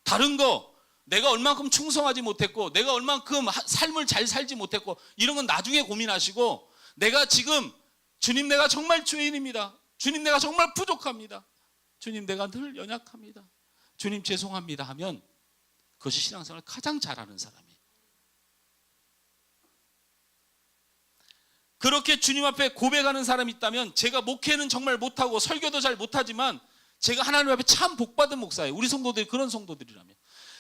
Speaker 2: 다른 거 내가 얼만큼 충성하지 못했고 내가 얼만큼 삶을 잘 살지 못했고 이런 건 나중에 고민하시고 내가 지금 주님 내가 정말 죄인입니다. 주님 내가 정말 부족합니다. 주님 내가 늘 연약합니다. 주님 죄송합니다 하면 그것이 신앙생활을 가장 잘하는 사람이에요. 그렇게 주님 앞에 고백하는 사람이 있다면 제가 목회는 정말 못하고 설교도 잘 못하지만 제가 하나님 앞에 참 복받은 목사예요. 우리 성도들이 그런 성도들이라면.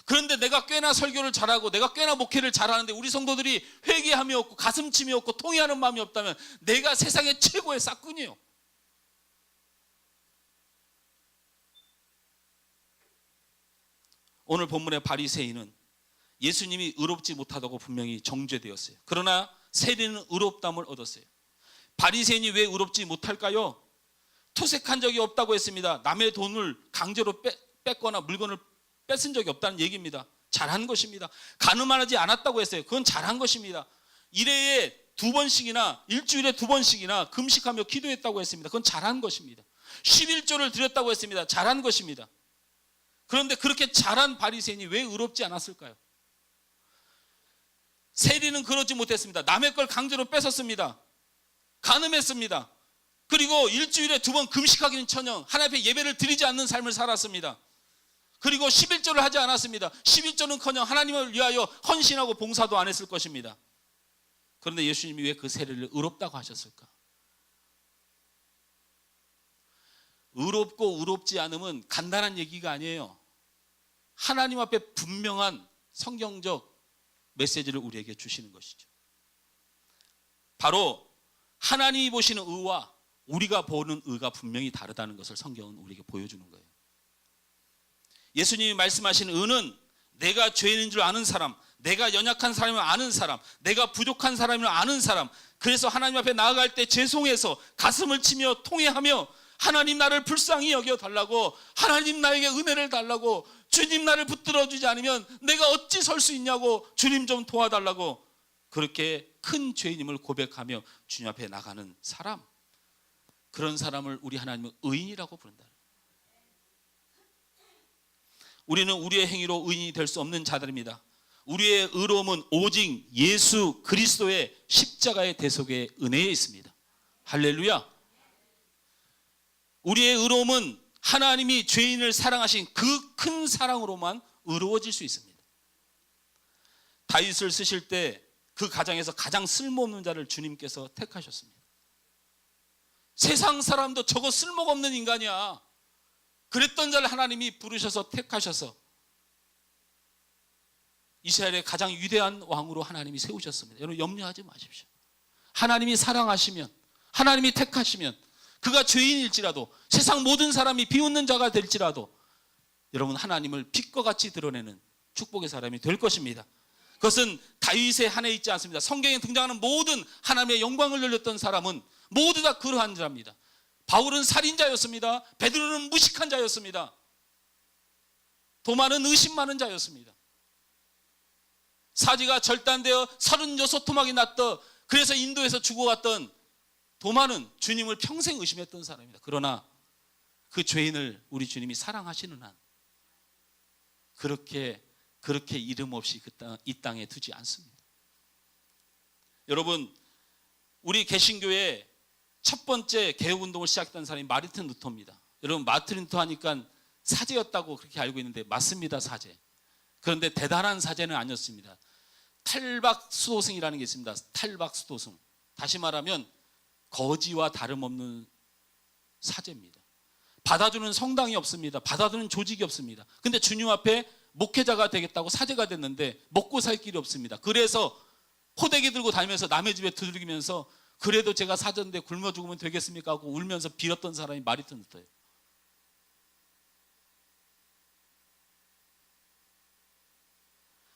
Speaker 2: 그런데 내가 꽤나 설교를 잘하고 내가 꽤나 목회를 잘하는데 우리 성도들이 회개함이 없고 가슴침이 없고 통회하는 마음이 없다면 내가 세상의 최고의 싹군이에요. 오늘 본문의 바리새인은 예수님이 의롭지 못하다고 분명히 정죄되었어요. 그러나 세리는 의롭담을 얻었어요. 바리새인이 왜 의롭지 못할까요? 토색한 적이 없다고 했습니다. 남의 돈을 강제로 뺐거나 물건을 뺏은 적이 없다는 얘기입니다. 잘한 것입니다. 가늠하지 않았다고 했어요. 그건 잘한 것입니다. 일회에 2번씩이나 일주일에 2번씩이나 금식하며 기도했다고 했습니다. 그건 잘한 것입니다. 11조를 드렸다고 했습니다. 잘한 것입니다. 그런데 그렇게 잘한 바리새인이 왜 의롭지 않았을까요? 세리는 그러지 못했습니다. 남의 걸 강제로 뺏었습니다. 간음했습니다. 그리고 일주일에 2번 금식하기는커녕 하나님 앞에 예배를 드리지 않는 삶을 살았습니다. 그리고 11조를 하지 않았습니다. 11조는커녕 하나님을 위하여 헌신하고 봉사도 안 했을 것입니다. 그런데 예수님이 왜 그 세리를 의롭다고 하셨을까? 의롭고 의롭지 않음은 간단한 얘기가 아니에요. 하나님 앞에 분명한 성경적 메시지를 우리에게 주시는 것이죠. 바로 하나님이 보시는 의와 우리가 보는 의가 분명히 다르다는 것을 성경은 우리에게 보여주는 거예요. 예수님이 말씀하신 의는 내가 죄인인 줄 아는 사람, 내가 연약한 사람을 아는 사람, 내가 부족한 사람을 아는 사람, 그래서 하나님 앞에 나아갈 때 죄송해서 가슴을 치며 통회하며 하나님 나를 불쌍히 여겨달라고, 하나님 나에게 은혜를 달라고, 주님 나를 붙들어 주지 않으면 내가 어찌 설 수 있냐고, 주님 좀 도와달라고, 그렇게 큰 죄인임을 고백하며 주님 앞에 나가는 사람, 그런 사람을 우리 하나님은 의인이라고 부른다. 우리는 우리의 행위로 의인이 될 수 없는 자들입니다. 우리의 의로움은 오직 예수 그리스도의 십자가의 대속의 은혜에 있습니다. 할렐루야. 우리의 의로움은 하나님이 죄인을 사랑하신 그 큰 사랑으로만 의로워질 수 있습니다. 다윗을 쓰실 때 그 가정에서 가장 쓸모없는 자를 주님께서 택하셨습니다. 세상 사람도 저거 쓸모가 없는 인간이야, 그랬던 자를 하나님이 부르셔서 택하셔서 이스라엘의 가장 위대한 왕으로 하나님이 세우셨습니다. 여러분 염려하지 마십시오. 하나님이 사랑하시면, 하나님이 택하시면, 그가 죄인일지라도, 세상 모든 사람이 비웃는 자가 될지라도 여러분 하나님을 빛과 같이 드러내는 축복의 사람이 될 것입니다. 그것은 다윗의 한해 있지 않습니다. 성경에 등장하는 모든 하나님의 영광을 열렸던 사람은 모두 다 그러한 자입니다. 바울은 살인자였습니다. 베드로는 무식한 자였습니다. 도마는 의심 많은 자였습니다. 사지가 절단되어 36토막이 났던, 그래서 인도에서 죽어갔던 도마는 주님을 평생 의심했던 사람입니다. 그러나 그 죄인을 우리 주님이 사랑하시는 한 그렇게 이름 없이 이 땅에 두지 않습니다. 여러분, 우리 개신교의 첫 번째 개혁운동을 시작했던 사람이 마르틴 루터입니다. 여러분, 마르틴 루터 하니까 사제였다고 그렇게 알고 있는데 맞습니다. 사제. 그런데 대단한 사제는 아니었습니다. 탈박수도승이라는 게 있습니다. 탈박수도승. 다시 말하면 거지와 다름없는 사제입니다. 받아주는 성당이 없습니다. 받아주는 조직이 없습니다. 근데 주님 앞에 목회자가 되겠다고 사제가 됐는데 먹고 살 길이 없습니다. 그래서 호되기 들고 다니면서 남의 집에 두들기면서 그래도 제가 사제인데 굶어 죽으면 되겠습니까 하고 울면서 빌었던 사람이 마르틴 루터예요.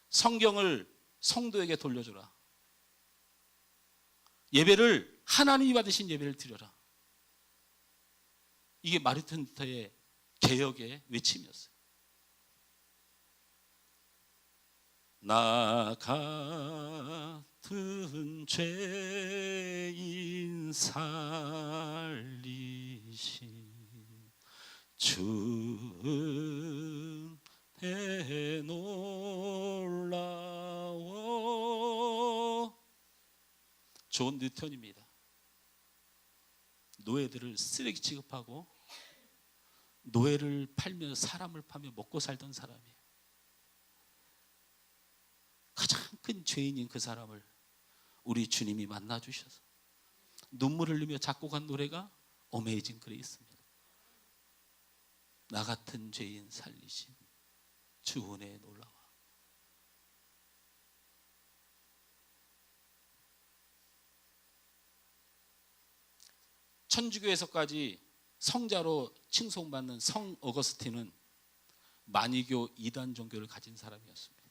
Speaker 2: 성경을 성도에게 돌려주라. 예배를 하나님이 받으신 예배를 드려라. 이게 마르틴 루터의 개혁의 외침이었어요. 나 같은 죄인 살리신 주 은혜 놀라워. 존 뉴턴입니다. 노예들을 쓰레기 취급하고 노예를 팔며 사람을 파며 먹고 살던 사람이에요. 가장 큰 죄인인 그 사람을 우리 주님이 만나 주셔서 눈물을 흘리며 작곡한 노래가 어메이징 그레이스입니다. 나 같은 죄인 살리신 주 은혜에 놀라워. 천주교에서까지 성자로 칭송받는 성 어거스틴은 만이교 이단 종교를 가진 사람이었습니다.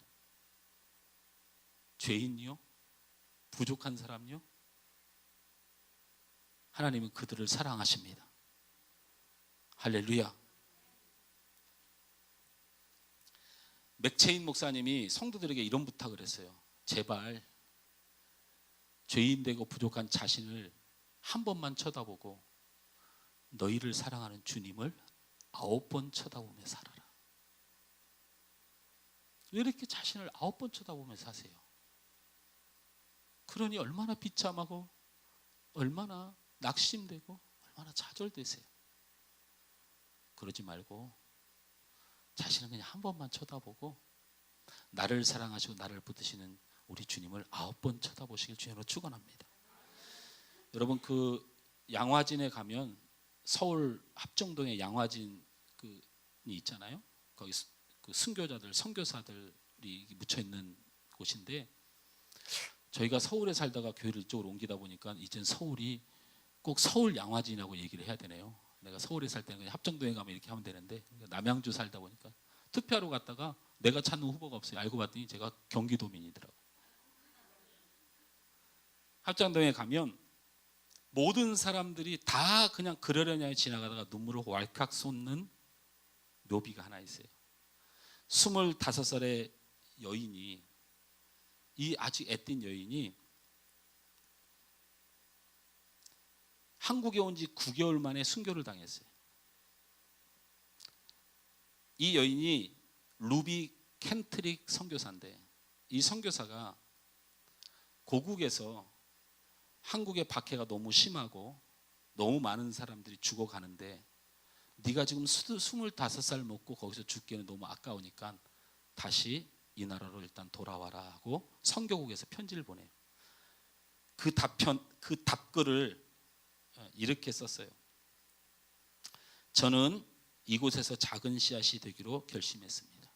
Speaker 2: 죄인이요? 부족한 사람요? 하나님은 그들을 사랑하십니다. 할렐루야. 맥체인 목사님이 성도들에게 이런 부탁을 했어요. 제발 죄인 되고 부족한 자신을 한 번만 쳐다보고 너희를 사랑하는 주님을 9번 쳐다보며 살아라. 왜 이렇게 자신을 9번 쳐다보며 사세요? 그러니 얼마나 비참하고 얼마나 낙심되고 얼마나 좌절되세요. 그러지 말고 자신은 그냥 한 번만 쳐다보고 나를 사랑하시고 나를 붙드시는 우리 주님을 9번 쳐다보시길 주님으로 축원합니다. 여러분, 그 양화진에 가면 서울 합정동에 양화진 그 있잖아요. 거기 그 순교자들, 선교사들이 묻혀 있는 곳인데, 저희가 서울에 살다가 교회를 이쪽으로 옮기다 보니까 이젠 서울이 꼭 서울 양화진이라고 얘기를 해야 되네요. 내가 서울에 살 때는 그냥 합정동에 가면 이렇게 하면 되는데, 남양주 살다 보니까 투표하러 갔다가 내가 찾는 후보가 없어요. 알고 봤더니 제가 경기도민이더라고요. 합정동에 가면 모든 사람들이 다 그냥 그러려니 지나가다가 눈물을 왈칵 쏟는 묘비가 하나 있어요. 25살의 여인이, 이 아직 애띤 여인이 한국에 온 지 9개월 만에 순교를 당했어요. 이 여인이 루비 켄트릭 선교사인데, 이 선교사가 고국에서 한국의 박해가 너무 심하고 너무 많은 사람들이 죽어가는데, 네가 지금 25살 먹고 거기서 죽기에는 너무 아까우니까 다시 이 나라로 일단 돌아와라 하고 선교국에서 편지를 보내요. 그 답글을 이렇게 썼어요. 저는 이곳에서 작은 씨앗이 되기로 결심했습니다.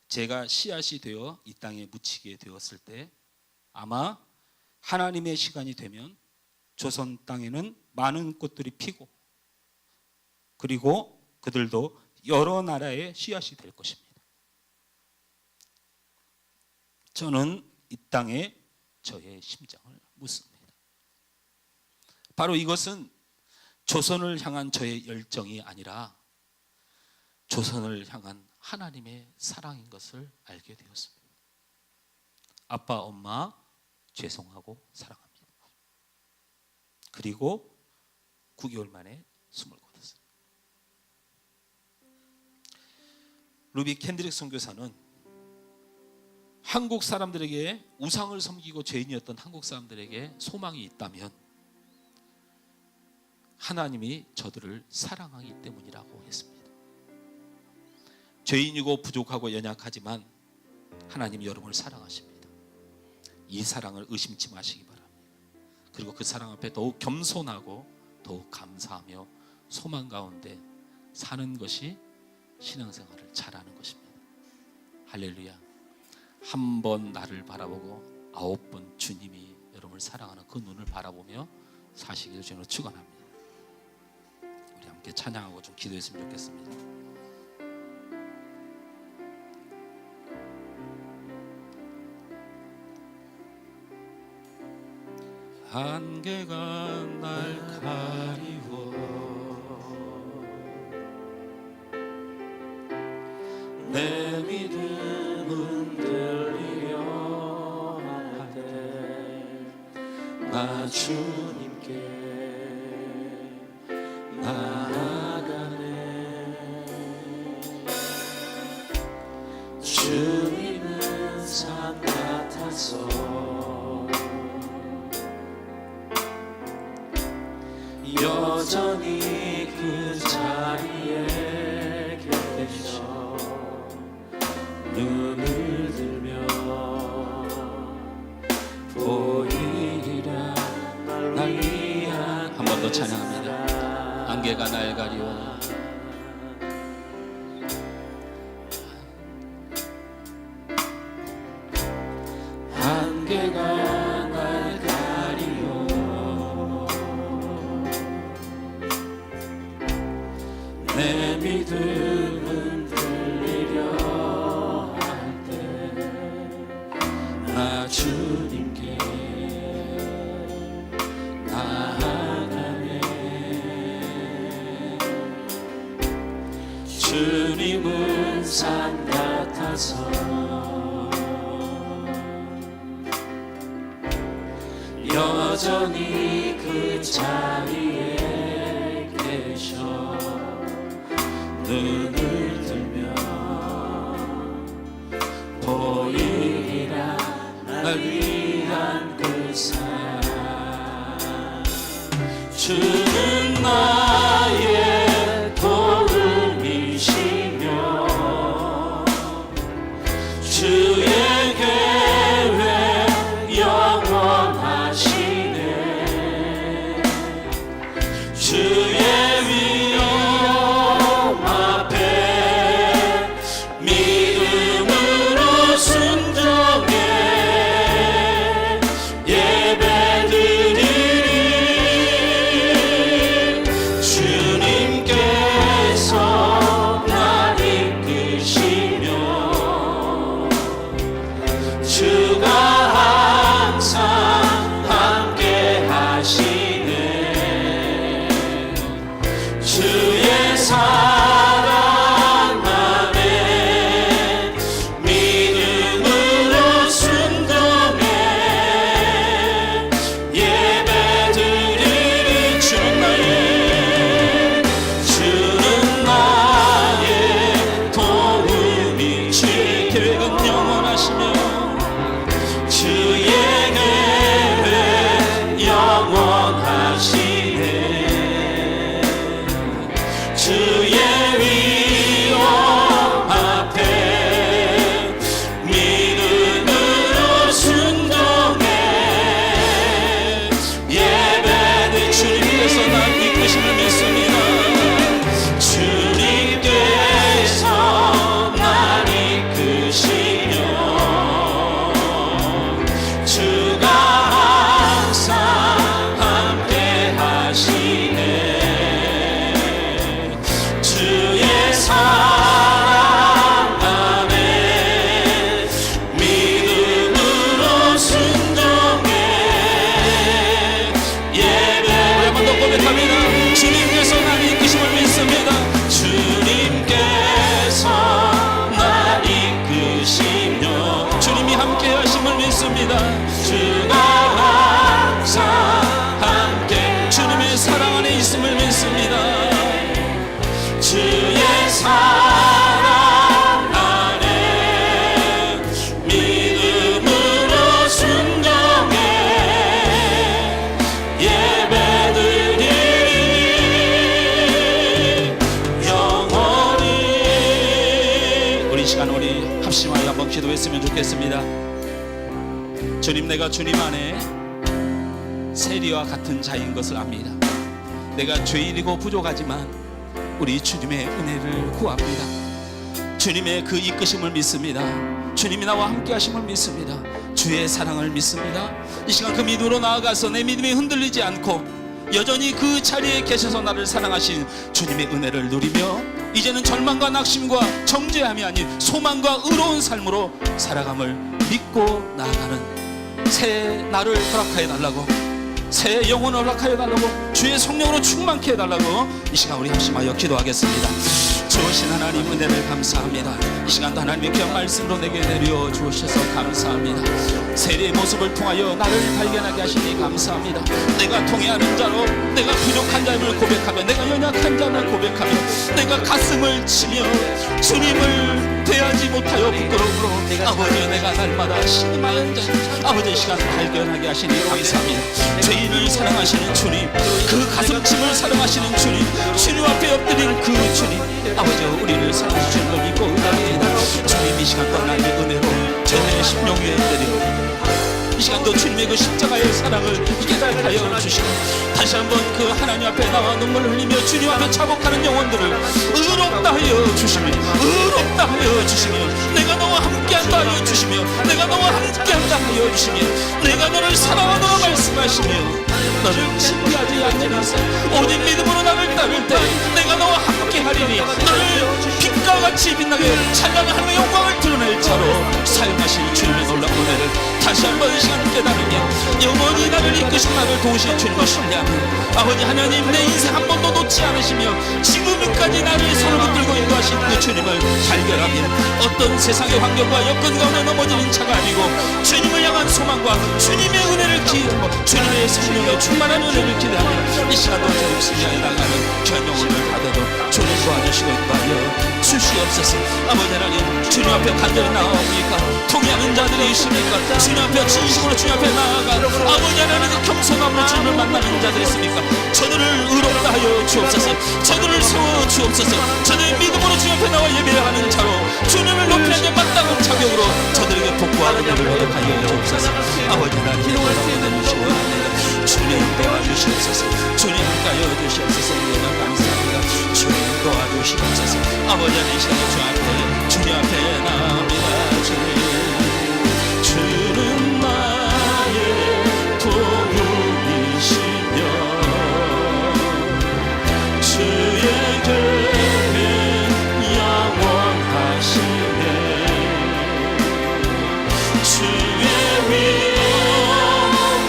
Speaker 2: 제가 씨앗이 되어 이 땅에 묻히게 되었을 때 아마 하나님의 시간이 되면 조선 땅에는 많은 꽃들이 피고, 그리고 그들도 여러 나라의 씨앗이 될 것입니다. 저는 이 땅에 저의 심장을 묻습니다. 바로 이것은 조선을 향한 저의 열정이 아니라 조선을 향한 하나님의 사랑인 것을 알게 되었습니다. 아빠, 엄마 죄송하고 사랑합니다. 그리고 9개월 만에 숨을 거뒀어요. 루비 캔드릭 선교사는 한국 사람들에게 우상을 섬기고 죄인이었던 한국 사람들에게 소망이 있다면 하나님이 저들을 사랑하기 때문이라고 했습니다. 죄인이고 부족하고 연약하지만 하나님이 여러분을 사랑하십니다. 이 사랑을 의심치 마시기 바랍니다. 그리고 그 사랑 앞에 더욱 겸손하고 더욱 감사하며 소망 가운데 사는 것이 신앙생활을 잘하는 것입니다. 할렐루야. 한 번 나를 바라보고 9번 주님이 여러분을 사랑하는 그 눈을 바라보며 사시기를 주님으로 축원합니다. 우리 함께 찬양하고 좀 기도했으면 좋겠습니다. 안개가 날 가리워 내 믿음은 들리려 할 때 나 주님께 나아가네. 주님은 산 같아서 여전히 그 자리에 계셔. 눈을 들면 보이리라 날 위한. 한 번 더 찬양합니다. 안개가 날 가리워 안개가 날 가리워 내 믿음은 들리려 할 때 나 주님께 나아가네. 주님은 산 같아서 여전히 그 자리에 계셔. 눈을 들면 보이리라 날 위한 그 사랑. 주는 나의 도움이시며 주의 계획 영원하시네. 주의 위엄 앞에 믿음으로 순종해 예배드리리. 주님께서 날 이끄시며 주가 항상 함께 하시네. 주의 사랑 안에 믿음으로 순종해 예배드리리. 주는 나의 도움이 주의 계획은 영원하시며 주의 계획 영원하시네. 주의 위엄 앞에 믿음으로 순종해 예배는 주님께서 날 이끄심을 믿습니다. 주님께서 날 이끄시며 믿습니다. 주가 항상 함께 주님의 사랑 안에 있음을 믿습니다. 주의 사랑 안에 믿음으로 순종해 예배드리니 영원히. 우리 시간 우리 합심하여 한번 기도했으면 좋겠습니다. 주님, 내가 주님 안에 세리와 같은 자인 것을 압니다. 내가 죄인이고 부족하지만 우리 주님의 은혜를 구합니다. 주님의 그 이끄심을 믿습니다. 주님이 나와 함께 하심을 믿습니다. 주의 사랑을 믿습니다. 이 시간 그 믿음으로 나아가서 내 믿음이 흔들리지 않고 여전히 그 자리에 계셔서 나를 사랑하신 주님의 은혜를 누리며 이제는 절망과 낙심과 정죄함이 아닌 소망과 의로운 삶으로 살아감을 믿고 나아가는 새 나를 허락하여 달라고, 새 영혼을 허락하여 달라고, 주의 성령으로 충만케 해달라고 이 시간 우리 합심하여 기도하겠습니다. 주신 하나님 은혜를 감사합니다. 이 시간도 하나님의 귀한 말씀으로 내게 내려 주셔서 감사합니다. 세리의 모습을 통하여 나를 발견하게 하시니 감사합니다. 내가 통해하는 자로, 내가 부족한 자임을 고백하며, 내가 연약한 자임을 고백하며, 내가 가슴을 치며 주님을 대하지 못하여 부끄러움으로 아버지 내가 날마다 신음하는 자, 아버지 시간 발견하게 하시니 감사합니다. 죄인을 사랑하시는 주님, 그 가슴침을 사랑하시는 주님, 주님 앞에 엎드린 그 주님, 아버지 우리를 사랑하시는 걸 믿고 의뢰합니다. 주님, 이 시간도 하나님의 은혜로 제 심령에 내리고 이 시간도 주님의 그 십자가의 사랑을 깨닫게 하여 주시고 다시 한번 그 하나님 앞에 나와 눈물을 흘리며 주님 앞에 차복하는 영혼들을 의롭다 하여 주시며, 의롭다 하여 주시며, 내가 너와 함께한다 하여 주시며, 내가 너와 함께한다 하여 주시며, 내가 너를 사랑하노라 말씀하시며, 너를 신비하지 않는 이상 오직 믿음으로 나를 따를 때 내가 너와 함께하리니 너를 빛과 같이 빛나게 찬란한 하나님의 영광을 드러낼 자로 사용하신 주님의 놀라운 은혜를 다시 한번 이 시간 깨달으며 영원히 나를 이끄신 나를 도우신 주님을 신뢰하며 아버지 하나님, 내 인생 한 번도 놓지 않으시며 지금까지 나를 손을 붙들고 인도하신 그 주님을 발견하며 어떤 세상의 환경과 여건 가운데 넘어지는 자가 아니고 주님을 향한 소망과 주님의 은혜를 기대하고 주님의 성령의 충만한 은혜를 기대하며 이 시간도 주님 승리하여 나가는 귀한 영혼을 받아도 주님 도와주시고 인도하여 주시옵소서. 아버지 하나님, 주님 앞에 간절히 나아옵니까? 통해하는 자들이 있습니까? 주님 앞에 진심으로 주님 앞에 나아가 아버지 하나님 겸손함으로 주님을 만나는 자들이 있습니까? 저들을 의롭다 하여 주옵소서. 저들을 세워 주옵소서. 저들의 믿음으로 주님 앞에 나와 예배하는 자로 주님을 높이는 데 마땅한 자격으로 저들에게 복과 은혜를 허락하여 주옵소서. 아버지 하나님, 도와주시옵소서. 주님 도와주시옵소서. 주님 가여 주시옵소서. 감사합니다. 주님 도와주시옵소서. 아버지 하나님, 이 시간에 주님 앞에 나옵니다. 주는 나의 도움이시며 주의 계획 영원하시네. 주의 위엄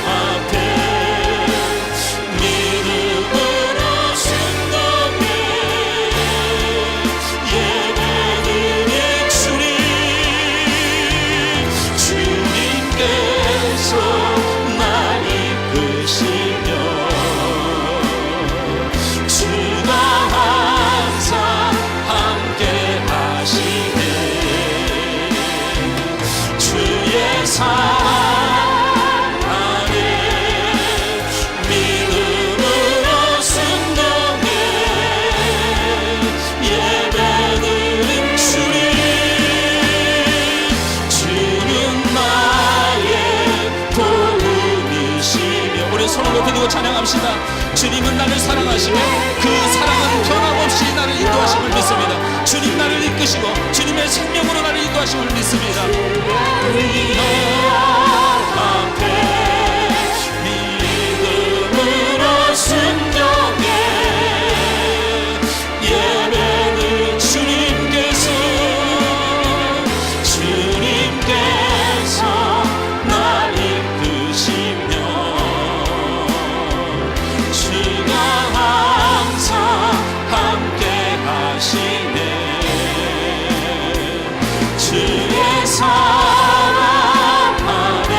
Speaker 2: 앞에 믿음으로 순종해 예배드릴 주님, 주님께서 날 이끄시며 주가 항상 함께 하시네. 주의 사랑 안에 믿음으로 순종해 예배드린 주님, 주는 나의 도움이시며. 우리 손을 높이 들고 찬양합시다. 주님은 나를 사랑하시며 그 사랑은 변함없이 나를 인도하심을 믿습니다. 주님 나를 이끄시고 주님의 생명으로 나를 인도하심을 믿습니다. 앞에 믿음으로 순종해 예배는 주님께서 날 이끄시며 주가 항상 함께 하시네. 주의 사랑 안에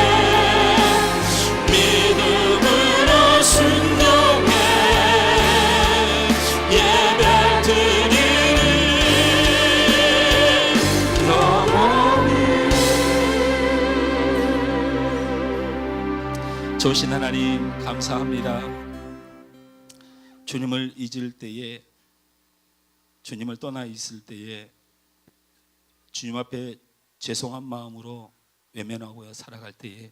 Speaker 2: 좋으신 하나님 감사합니다. 주님을 잊을 때에, 주님을 떠나 있을 때에 주님 앞에 죄송한 마음으로 외면하고 살아갈 때에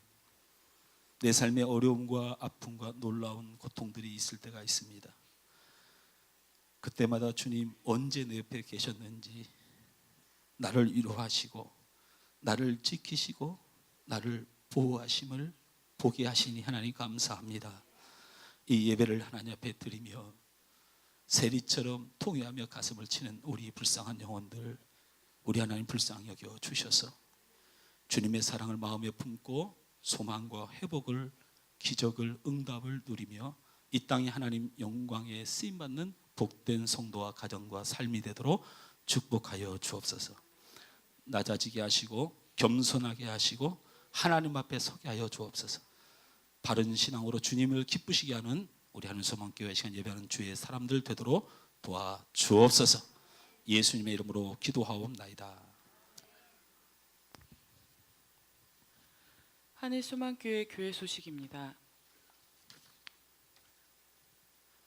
Speaker 2: 내 삶의 어려움과 아픔과 놀라운 고통들이 있을 때가 있습니다. 그때마다 주님 언제 내 옆에 계셨는지, 나를 위로하시고 나를 지키시고 나를 보호하심을 보게 하시니 하나님 감사합니다. 이 예배를 하나님 앞에 드리며 세리처럼 통회하며 가슴을 치는 우리 불쌍한 영혼들, 우리 하나님 불쌍히 여겨 주셔서 주님의 사랑을 마음에 품고 소망과 회복을, 기적을, 응답을 누리며 이 땅에 하나님 영광에 쓰임받는 복된 성도와 가정과 삶이 되도록 축복하여 주옵소서. 낮아지게 하시고 겸손하게 하시고 하나님 앞에 서게 하여 주옵소서. 바른 신앙으로 주님을 기쁘시게 하는 우리 하나님 소망교회 시간 예배하는 주의 사람들 되도록 도와 주옵소서. 예수님의 이름으로 기도하옵나이다.
Speaker 5: 한해 소망교회 교회 소식입니다.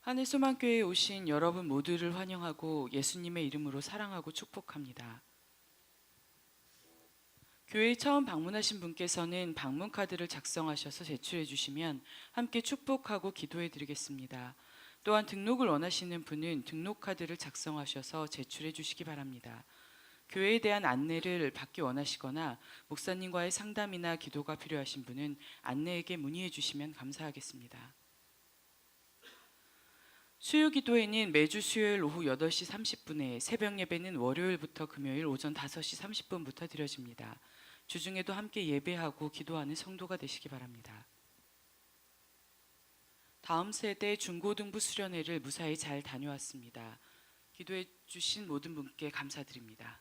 Speaker 5: 한해 소망교회에 오신 여러분 모두를 환영하고 예수님의 이름으로 사랑하고 축복합니다. 교회에 처음 방문하신 분께서는 방문 카드를 작성하셔서 제출해 주시면 함께 축복하고 기도해 드리겠습니다. 또한 등록을 원하시는 분은 등록 카드를 작성하셔서 제출해 주시기 바랍니다. 교회에 대한 안내를 받기 원하시거나 목사님과의 상담이나 기도가 필요하신 분은 안내에게 문의해 주시면 감사하겠습니다. 수요 기도회는 매주 수요일 오후 8시 30분에, 새벽 예배는 월요일부터 금요일 오전 5시 30분부터 드려집니다. 주중에도 함께 예배하고 기도하는 성도가 되시기 바랍니다. 다음 세대 중고등부 수련회를 무사히 잘 다녀왔습니다. 기도해 주신 모든 분께 감사드립니다.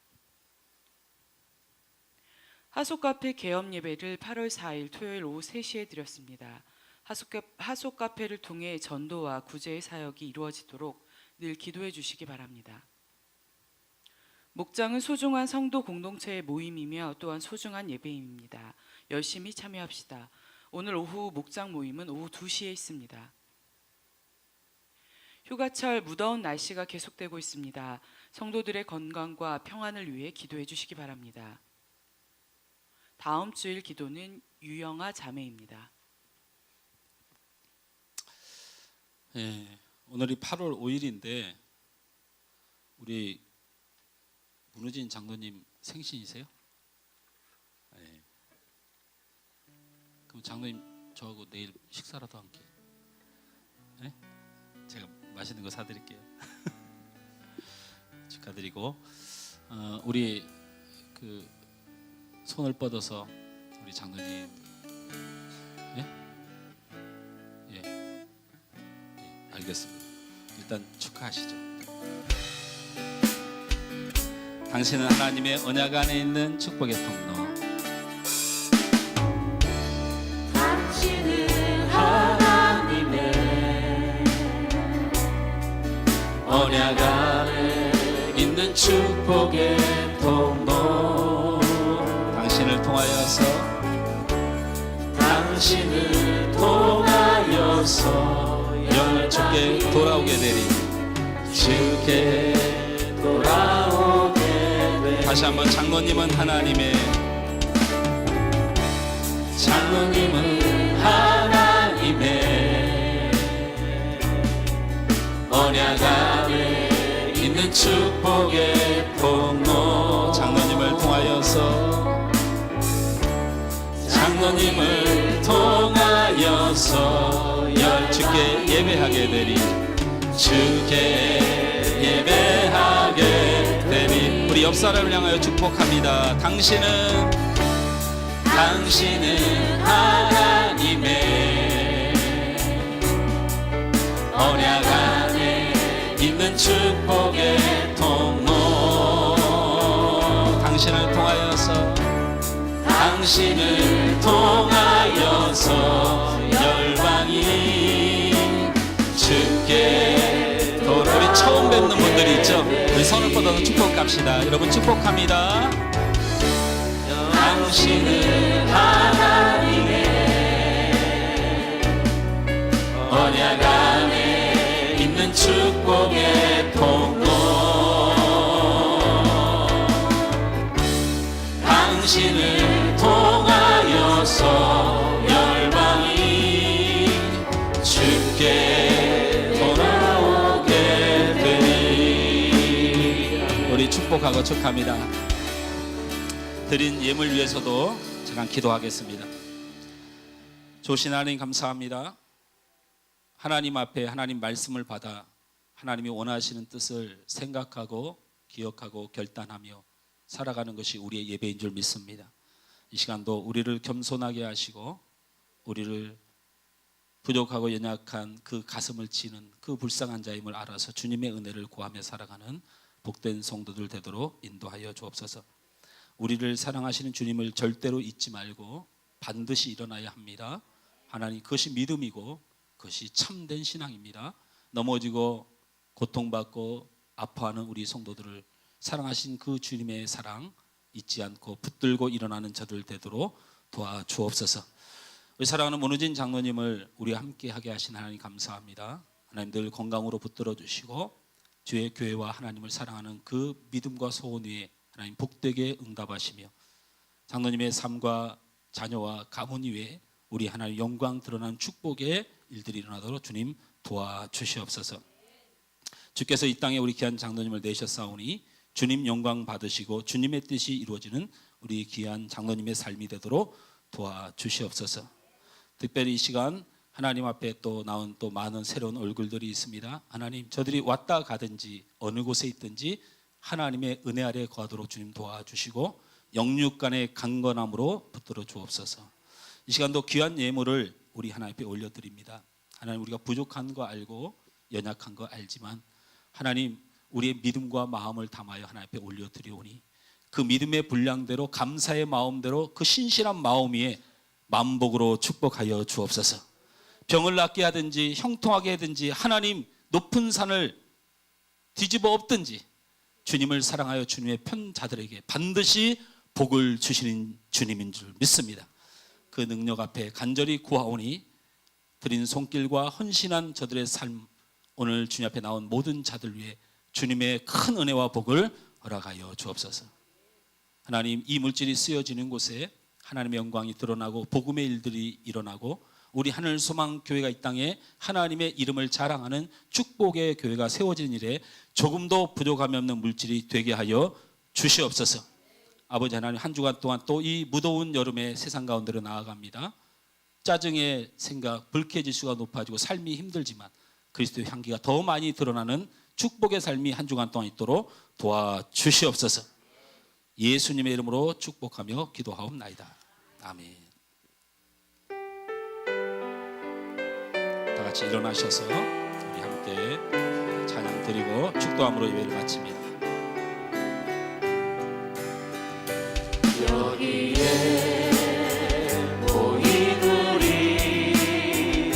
Speaker 5: 하소카페 개업 예배를 8월 4일 토요일 오후 3시에 드렸습니다. 하소카페를 통해 전도와 구제의 사역이 이루어지도록 늘 기도해 주시기 바랍니다. 목장은 소중한 성도 공동체의 모임이며 또한 소중한 예배임입니다. 열심히 참여합시다. 오늘 오후 목장 모임은 오후 2시에 있습니다. 휴가철 무더운 날씨가 계속되고 있습니다. 성도들의 건강과 평안을 위해 기도해 주시기 바랍니다. 다음 주일 기도는 유영아 자매입니다.
Speaker 2: 네, 오늘이 8월 5일인데 우리 문우진 장로님 생신이세요? 네. 그럼 장로님 저하고 내일 식사라도 함께. 네? 제가 맛있는 거 사드릴게요. 축하드리고 우리 그 손을 뻗어서 우리 장로님, 예, 알겠습니다. 일단 축하하시죠. 당신은 하나님의 언약 안에 있는 축복의 통로.
Speaker 3: 당신은 하나님의 언약 안에 있는 축복의 통로.
Speaker 2: 당신을 통하여서,
Speaker 3: 당신을 통하여서
Speaker 2: 주께 돌아오게 되리.
Speaker 3: 주께 돌아오게 되리.
Speaker 2: 다시 한번, 장로님은 하나님의,
Speaker 3: 장로님은 하나님의 언약 안에 있는 축복의 통로.
Speaker 2: 장로님을 통하여서,
Speaker 3: 장로님을 통하여서
Speaker 2: 주께 예배하게 되리.
Speaker 3: 주께 예배하게 되리.
Speaker 2: 우리 옆 사람을 향하여 축복합니다. 당신은
Speaker 3: 하나님의 언약 안에 있는 축복의 통로.
Speaker 2: 당신을 통하여서,
Speaker 3: 당신을 통하여서 열방이 주께 돌아.
Speaker 2: 우리 처음 뵙는 분들이 있죠? 우리 손을 뻗어서 축복 갑시다. 여러분 축복합니다.
Speaker 3: 당신은 하나님의
Speaker 2: 축복하고 축하합니다. 드린 예물 위해서도 잠깐 기도하겠습니다. 좋으신 하나님 감사합니다. 하나님 앞에 하나님 말씀을 받아 하나님이 원하시는 뜻을 생각하고 기억하고 결단하며 살아가는 것이 우리의 예배인 줄 믿습니다. 이 시간도 우리를 겸손하게 하시고 우리를 부족하고 연약한 그 가슴을 치는 그 불쌍한 자임을 알아서 주님의 은혜를 구하며 살아가는 복된 성도들 되도록 인도하여 주옵소서. 우리를 사랑하시는 주님을 절대로 잊지 말고 반드시 일어나야 합니다. 하나님, 그것이 믿음이고 그것이 참된 신앙입니다. 넘어지고 고통받고 아파하는 우리 성도들을 사랑하신 그 주님의 사랑 잊지 않고 붙들고 일어나는 저들 되도록 도와주옵소서. 우리 사랑하는 문우진 장로님을 우리와 함께 하게 하신 하나님 감사합니다. 하나님 늘 건강으로 붙들어 주시고 주의 교회와 하나님을 사랑하는 그 믿음과 소원 위에 하나님 복되게 응답하시며 장로님의 삶과 자녀와 가문 위에 우리 하나님 영광 드러나는 축복의 일들이 일어나도록 주님 도와주시옵소서. 주께서 이 땅에 우리 귀한 장로님을 내셨사오니 주님 영광 받으시고 주님의 뜻이 이루어지는 우리 귀한 장로님의 삶이 되도록 도와주시옵소서. 특별히 이 시간 하나님 앞에 또 나온 또 많은 새로운 얼굴들이 있습니다. 하나님, 저들이 왔다 가든지 어느 곳에 있든지 하나님의 은혜 아래 거하도록 주님 도와주시고 영육간의 강건함으로 붙들어 주옵소서. 이 시간도 귀한 예물을 우리 하나님 앞에 올려드립니다. 하나님, 우리가 부족한 거 알고 연약한 거 알지만 하나님, 우리의 믿음과 마음을 담아여 하나님 앞에 올려드리오니 그 믿음의 분량대로 감사의 마음대로 그 신실한 마음 위에 만복으로 축복하여 주옵소서. 병을 낫게 하든지 형통하게 하든지 하나님 높은 산을 뒤집어 엎든지 주님을 사랑하여 주님의 편자들에게 반드시 복을 주시는 주님인 줄 믿습니다. 그 능력 앞에 간절히 구하오니 드린 손길과 헌신한 저들의 삶, 오늘 주님 앞에 나온 모든 자들 위해 주님의 큰 은혜와 복을 허락하여 주옵소서. 하나님, 이 물질이 쓰여지는 곳에 하나님의 영광이 드러나고 복음의 일들이 일어나고 우리 하늘소망교회가 이 땅에 하나님의 이름을 자랑하는 축복의 교회가 세워지는 일에 조금도 부족함이 없는 물질이 되게 하여 주시옵소서. 아버지 하나님, 한 주간 동안 또 이 무더운 여름의 세상 가운데로 나아갑니다. 짜증의 생각, 불쾌지수가 높아지고 삶이 힘들지만 그리스도의 향기가 더 많이 드러나는 축복의 삶이 한 주간 동안 있도록 도와주시옵소서. 예수님의 이름으로 축복하며 기도하옵나이다. 아멘. 다 같이 일어나셔서 우리 함께 찬양 드리고 축도함으로 예배를 마칩니다.
Speaker 3: 여기에 모인 우리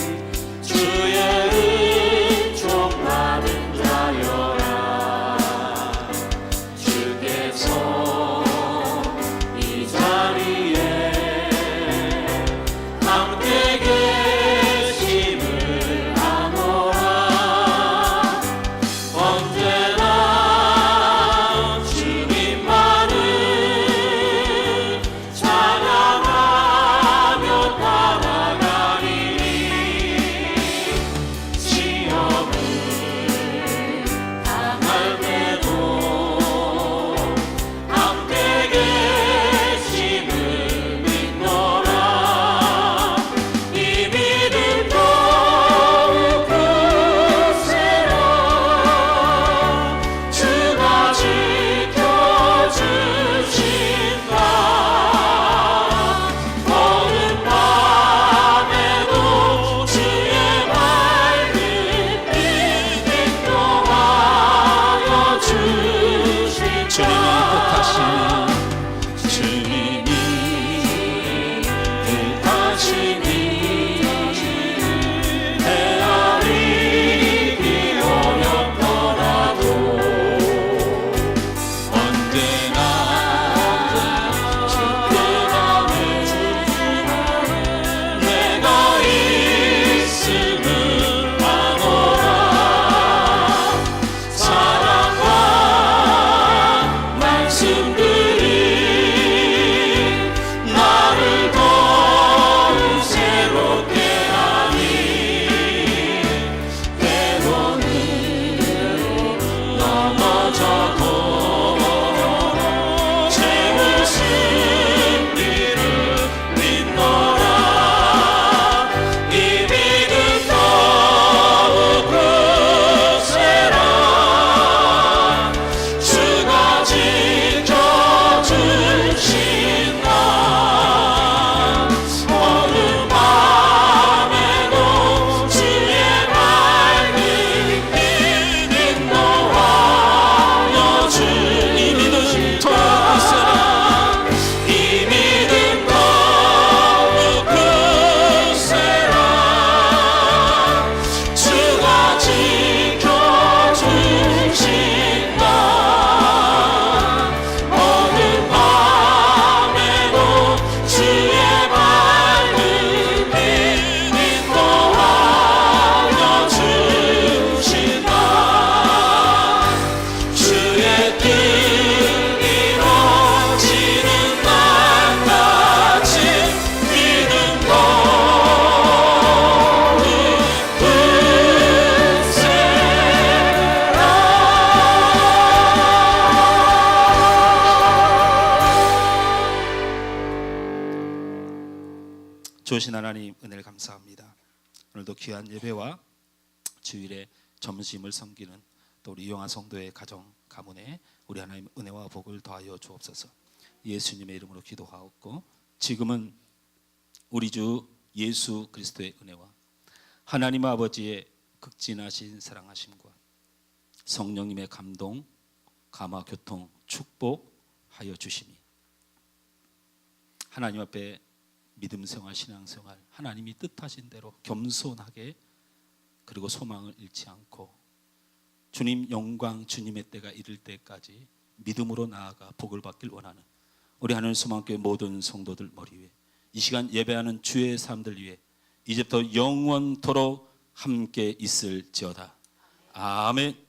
Speaker 3: 주의 은총 받은 자여라. 주께서 이 자리에 함께 계심을 아노라. 언제나 주님만을 찬양
Speaker 2: 하나님 은혜를 감사합니다. 오늘도 귀한 예배와 주일에 점심을 섬기는 또 우리 이영아 성도의 가정 가문에 우리 하나님 은혜와 복을 더하여 주옵소서. 예수님의 이름으로 기도하옵고, 지금은 우리 주 예수 그리스도의 은혜와 하나님 아버지의 극진하신 사랑하심과 성령님의 감동, 감화, 교통, 축복하여 주심이 하나님 앞에 믿음 생활, 신앙 생활, 하나님이 뜻하신 대로 겸손하게, 그리고 소망을 잃지 않고 주님 영광, 주님의 때가 이를 때까지 믿음으로 나아가 복을 받길 원하는 우리 하나님 소망교회 모든 성도들 머리 위에, 이 시간 예배하는 주의 사람들 위해 이제부터 영원토록 함께 있을지어다. 아멘.